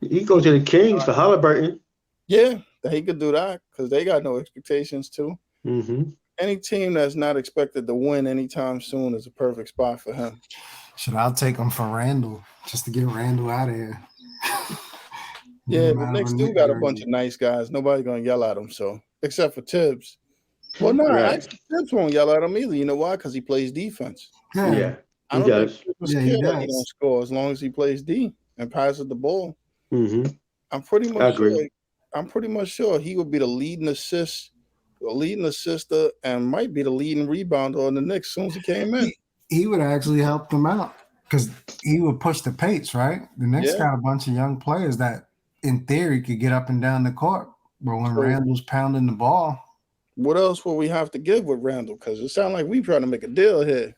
He goes to the Kings for Halliburton. Yeah, he could do that because they got no expectations too. Mm-hmm. Any team that's not expected to win anytime soon is a perfect spot for him. Should I take him for Randall just to get Randall out of here? Yeah, the Knicks do got a bunch of nice guys. Nobody's gonna yell at him, so except for Tibbs. Well, no, Right. actually, Tibbs won't yell at him either. You know why? Because he plays defense. Yeah, I he don't does. think Tibbs Yeah, care he that he does. don't score as long as he plays D and passes the ball. Mm-hmm. I'm pretty I much agree. sure. I'm pretty much sure he would be the leading assister, and might be the leading rebounder on the Knicks as soon as he came in. He would actually help them out because he would push the pace, right? The Knicks Yeah. got a bunch of young players that, in theory, could get up and down the court. But when True. Randall's pounding the ball, What else will we have to give with Randall? Because it sounds like we trying to make a deal here.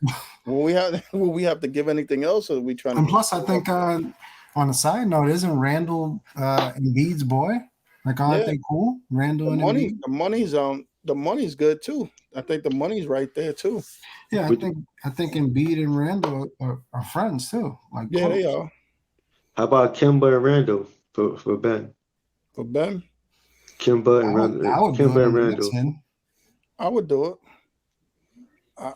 Will we have to give anything else, or are we trying to? and plus, I think on a side note, isn't Randall Embiid's boy? Like, aren't they cool? Randall and Embiid. The money's good too. I think the money's right there too. Yeah, I think Embiid and Randall are friends too. Like, Yeah, close. they are. How about Kimba and Randall for Ben? For Ben, Kimba and I would Randall. do it Kimba on and the Randall. Knicks end. I would do it.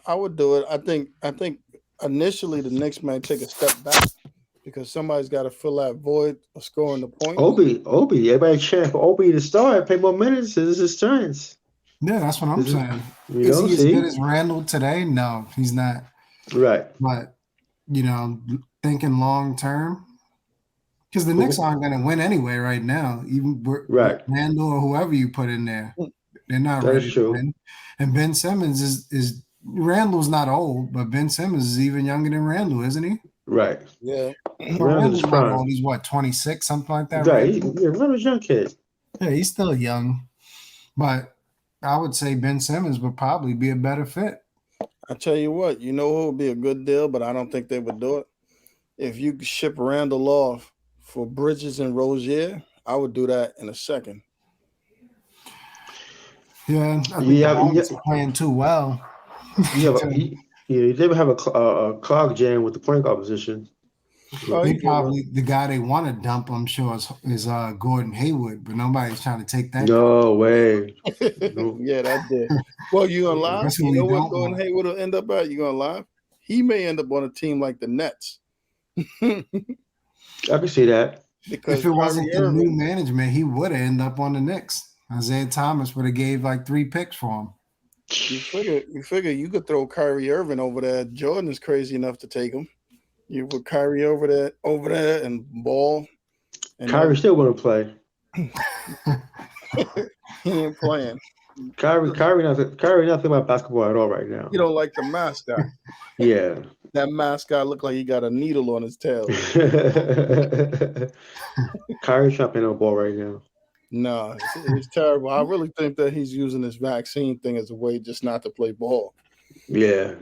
I would do it. I think initially the Knicks might take a step back because somebody's got to fill that void of scoring the points. Obi. Everybody cheering for Obi to start, play more minutes. This is his chance. Yeah, that's what I'm saying. You Is know, he as see? good as Randall today? No, he's not. Right. But, thinking long term, because the Knicks aren't going to win anyway right now, even with Randall or whoever you put in there. They're not That ready is true. to win. And Ben Simmons is Randall's not old, but Ben Simmons is even younger than Randall, isn't he? Right. Yeah. Randall's not prime. old. He's what, 26, something like that? Right. Randall's young kid. Yeah, he's still young. But I would say Ben Simmons would probably be a better fit. I tell you what, you know who would be a good deal, but I don't think they would do it. If you could ship Randall off for Bridges and Rozier, I would do that in a second. Yeah, I think the Hornets are playing too well. You never have a clog jam with the point guard position. The guy they want to dump, I'm sure, is Gordon Hayward, but nobody's trying to take that. No way. No. Yeah, that did. Well, you gonna lie? You know what Gordon Hayward will end up at? You gonna lie? He may end up on a team like the Nets. I can see that. Because if it wasn't the new management, he would have ended up on the Knicks. Isaiah Thomas would have gave like 3 picks for him. You figure you could throw Kyrie Irving over there. Jordan is crazy enough to take him. You put Kyrie over there and ball. And Kyrie still want to play. He ain't playing. Kyrie not thinking about basketball at all right now. You don't like the mascot. Yeah. That mascot looked like he got a needle on his tail. Kyrie's not playing no ball right now. No, it's terrible. I really think that he's using this vaccine thing as a way just not to play ball. Yeah.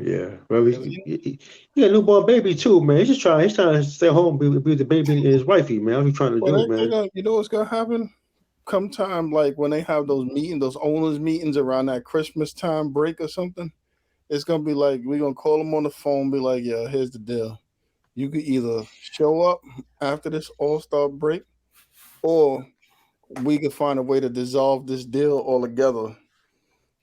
Well, he got a newborn baby too, man. He's trying to stay home, be with the baby and his wifey, man. What he's trying to do, man. You know what's gonna happen? Come time, like when they have those owners meetings around that Christmas time break or something, it's gonna be like we're gonna call them on the phone, be like, "Yeah, here's the deal. You could either show up after this All-Star break, or we could find a way to dissolve this deal altogether."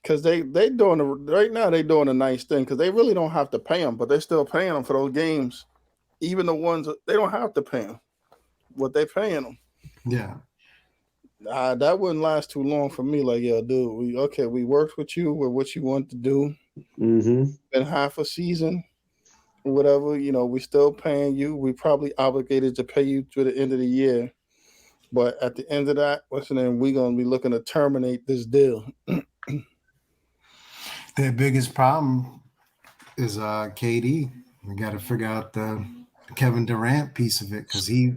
Because they're doing a nice thing because they really don't have to pay them, but they're still paying them for those games. Even the ones they don't have to pay them, what they paying them. Yeah. That wouldn't last too long for me. Like, yeah, dude, we worked with you with what you want to do. Mm-hmm. Been half a season, whatever. We still paying you. We probably obligated to pay you to the end of the year, but at the end of that, we're gonna be looking to terminate this deal. Their biggest problem is KD. We got to figure out the Kevin Durant piece of it because he's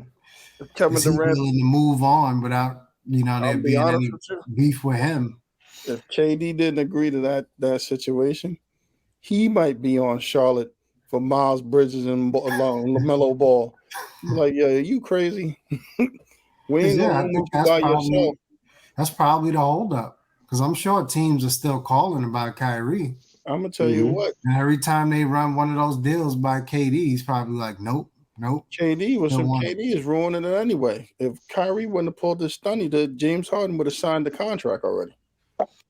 willing to move on without there being any beef with him. If KD didn't agree to that situation, he might be on Charlotte for Miles Bridges and LaMelo Ball. Like, yeah, are you crazy? We ain't gonna you by yourself. That's probably the holdup. because I'm sure teams are still calling about Kyrie. I'm gonna tell you what. And every time they run one of those deals by KD, he's probably like, nope. KD is ruining it anyway. If Kyrie wouldn't have pulled this stunny, James Harden would have signed the contract already.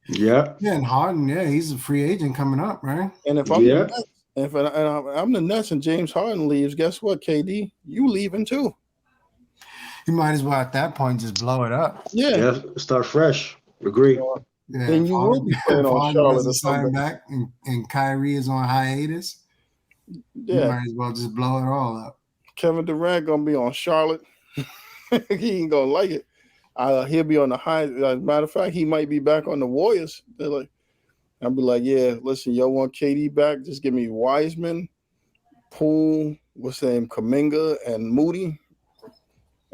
Yeah. Yeah, and Harden, he's a free agent coming up, right? And if I'm the Nets, I'm the Nets and James Harden leaves, guess what, KD? You leaving too. You might as well at that point just blow it up. Yeah. Start fresh. Agree. Yeah, then you will be playing on Charlotte or something. Back and Kyrie is on hiatus. Yeah. You might as well just blow it all up. Kevin Durant gonna be on Charlotte. He ain't gonna like it. He'll be on the high. As a matter of fact, he might be back on the Warriors. They're like, I'll be like, yeah, listen, y'all want KD back? Just give me Wiseman, Poole, what's his name, Kuminga, and Moody,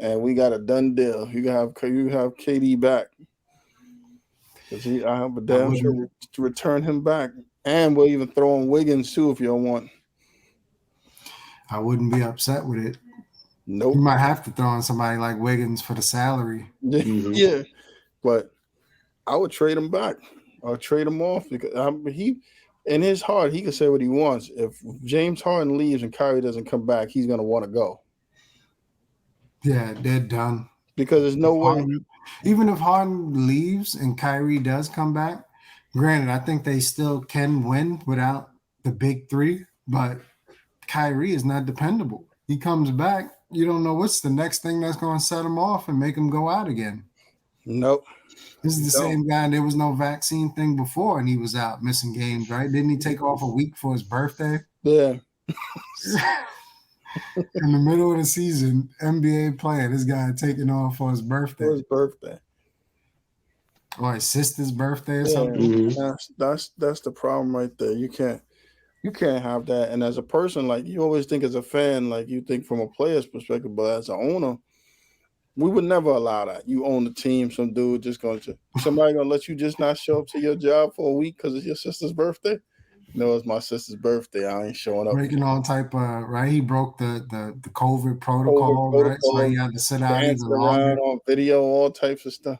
and we got a done deal. You have KD back. I have a damn sure to return him back, and we'll even throw in Wiggins too if you don't want. I wouldn't be upset with it. Nope. You might have to throw in somebody like Wiggins for the salary. Yeah, but I would trade him back. I'll trade him off because he, in his heart, he can say what he wants. If James Harden leaves and Kyrie doesn't come back, he's going to want to go. Yeah, they're done. Because there's no way. Even if Harden leaves and Kyrie does come back, granted, I think they still can win without the big three, but Kyrie is not dependable. He comes back, you don't know what's the next thing that's going to set him off and make him go out again. Nope. This is the same guy, and there was no vaccine thing before, and he was out missing games, right? Didn't he take off a week for his birthday? Yeah. In the middle of the season, NBA player, this guy taking off for his birthday. For his birthday. Or his sister's birthday or something. That's the problem right there. You can't have that. And as a person, like you always think as a fan, like you think from a player's perspective, but as an owner, we would never allow that. You own the team, some dude somebody gonna let you just not show up to your job for a week because it's your sister's birthday. No, it's my sister's birthday. I ain't showing up. Breaking all type of right. He broke the COVID protocol, right? So he had to sit out even longer on video, all types of stuff.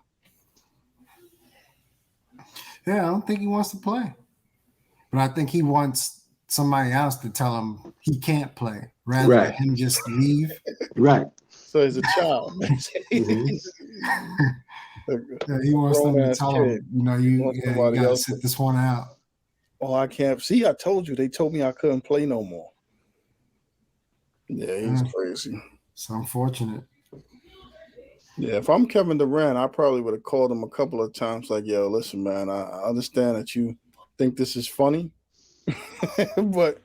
Yeah, I don't think he wants to play, but I think he wants somebody else to tell him he can't play rather than him just leave. Right. So he's a child. Yeah, he wants them to tell him, you gotta sit this one out. Oh, I can't. See, I told you. They told me I couldn't play no more. Yeah, he's crazy. It's unfortunate. Yeah, if I'm Kevin Durant, I probably would have called him a couple of times like, yo, listen, man, I understand that you think this is funny, but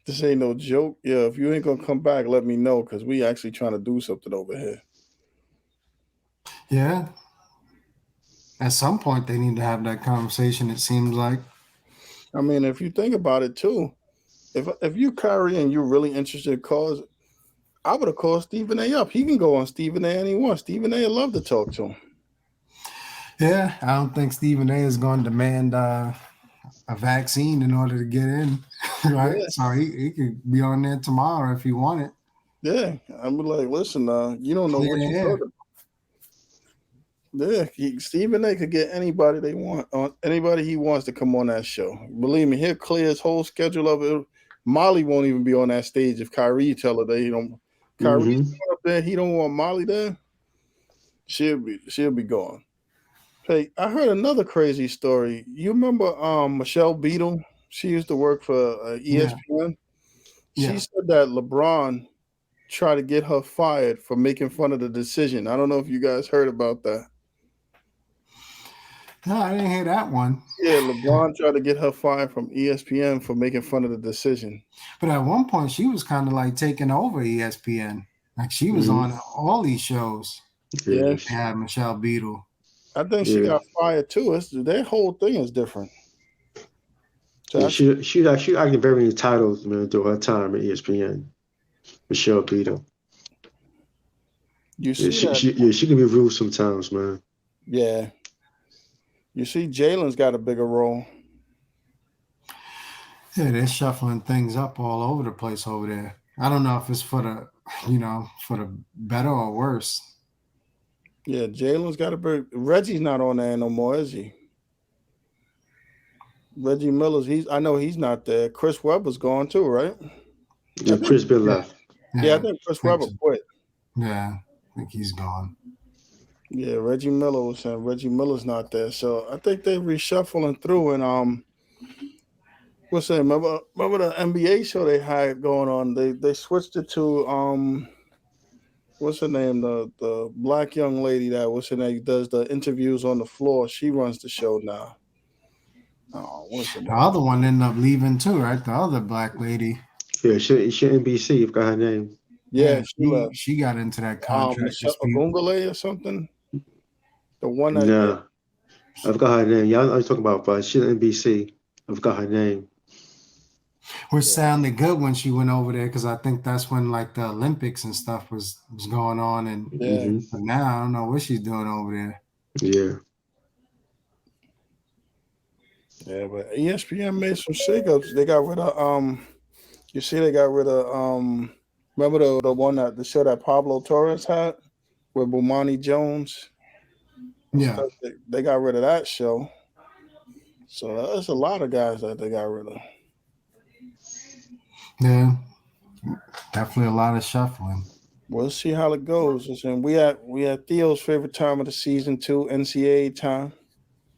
this ain't no joke. Yeah, if you ain't going to come back, let me know because we actually trying to do something over here. Yeah. At some point, they need to have that conversation, it seems like. I mean, if you think about it, too, if you Kyrie and you're really interested in cause, I would have called Stephen A. up. He can go on Stephen A. anyone. Stephen A. would love to talk to him. Yeah, I don't think Stephen A. is going to demand a vaccine in order to get in, right? Yeah. So he could be on there tomorrow if he wanted. Yeah, I'm like, listen, you don't know what you're talking about. Yeah, Stephen A. could get anybody they want, anybody he wants to come on that show. Believe me, he'll clear his whole schedule of it. Molly won't even be on that stage if Kyrie tell her that he don't. Kyrie's up there, he don't want Molly there. She'll be gone. Hey, I heard another crazy story. You remember Michelle Beadle? She used to work for ESPN. Yeah. She said that LeBron tried to get her fired for making fun of the decision. I don't know if you guys heard about that. No, I didn't hear that one. Yeah, LeBron tried to get her fired from ESPN for making fun of the decision. But at one point, she was kind of like taking over ESPN. Like she was on all these shows. Yeah, had Michelle Beadle. I think she got fired too. Their whole thing is different. So she actually got very many titles, man, through her time at ESPN. Michelle Beadle. You see, she can be rude sometimes, man. Yeah. You see, Jalen's got a bigger role. Yeah, they're shuffling things up all over the place over there. I don't know if it's for the better or worse. Yeah, Jalen's got a big. Reggie's not on there no more, is he? Reggie Miller's. I know he's not there. Chris Webber's gone too, right? Yeah, Chris been Yeah. left. Yeah, I think Chris Webber quit. Yeah, I think he's gone. Yeah, Reggie Miller was saying Reggie Miller's not there, so I think they're reshuffling through. And what's that? Remember the NBA show they had going on? They switched it to what's her name? The black young lady that what's her name does the interviews on the floor. She runs the show now. Oh, what's her The name? other one ended up leaving too, right? The other black lady. Yeah, she NBC. I forgot her name. Yeah, she left. She got into that contract Michelle dispute. Ogungale or something. The one that Nah, I forgot her name. Yeah, I was talking about, but she's NBC. I forgot her name. Which sounded good when she went over there because I think that's when like the Olympics and stuff was going on. And but now I don't know what she's doing over there. Yeah. Yeah, but ESPN made some shakeups. They got rid of you see they got rid of remember the one the show that Pablo Torres had with Bomani Jones? Yeah. They got rid of that show. So there's a lot of guys that they got rid of. Yeah. Definitely a lot of shuffling. We'll see how it goes. Listen, we had Theo's favorite time of the season too, NCAA time.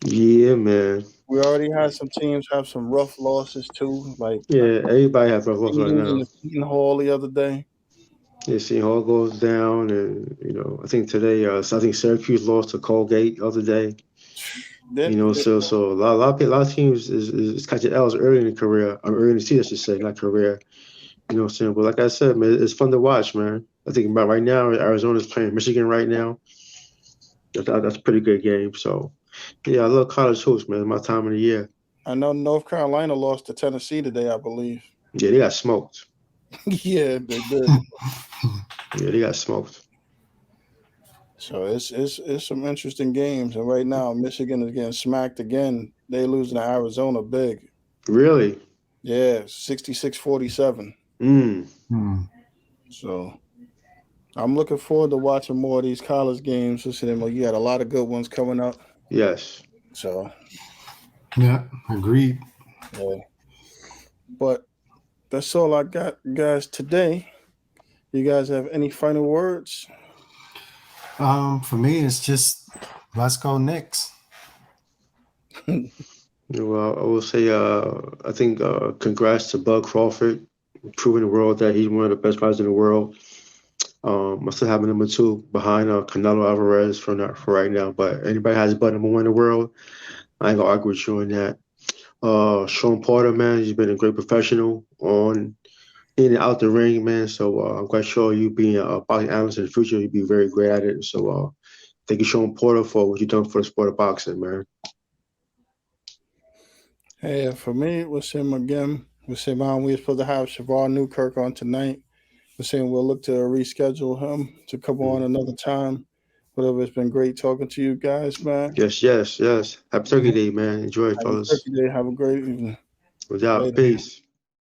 Yeah, man. We already had some teams have some rough losses too. Everybody has rough losses right now. In the Seton Hall the other day. Yeah, Seton Hall goes down, and I think today, I think Syracuse lost to Colgate the other day. So a lot of teams is catching L's early in the career. Early in the season, I should say, not career. You know what I'm saying? But like I said, man, it's fun to watch, man. I think about right now, Arizona's playing Michigan right now. That's a pretty good game. So, yeah, I love college hoops, man. It's my time of the year. I know North Carolina lost to Tennessee today, I believe. Yeah, they got smoked. Yeah, they did. Yeah, they got smoked. So it's some interesting games. And right now, Michigan is getting smacked again. They losing to Arizona big. Really? Yeah, 66-47. So I'm looking forward to watching more of these college games. You got a lot of good ones coming up. Yes. So yeah, agreed. Yeah. But that's all I got, guys, today. You guys have any final words? For me, it's just let's go Knicks. Well, I will say, I think congrats to Bud Crawford, proving the world that he's one of the best fighters in the world. I still have number 2 behind Canelo Alvarez for right now, but anybody has Bud number 1 in the world, I ain't gonna argue with you on that. Sean Porter, man, he's been a great professional in and out the ring, man. So I'm quite sure you being a boxing analyst in the future, you'll be very great at it. So thank you, Sean Porter, for what you've done for the sport of boxing, man. Hey, for me, we'll see him again. We're supposed to have Shavar Newkirk on tonight. We're saying we'll look to reschedule him to come on another time. Whatever, it's been great talking to you guys, man. Yes. Happy Turkey Day, man. Enjoy it, fellas. Turkey Day. Have a great evening. Without peace.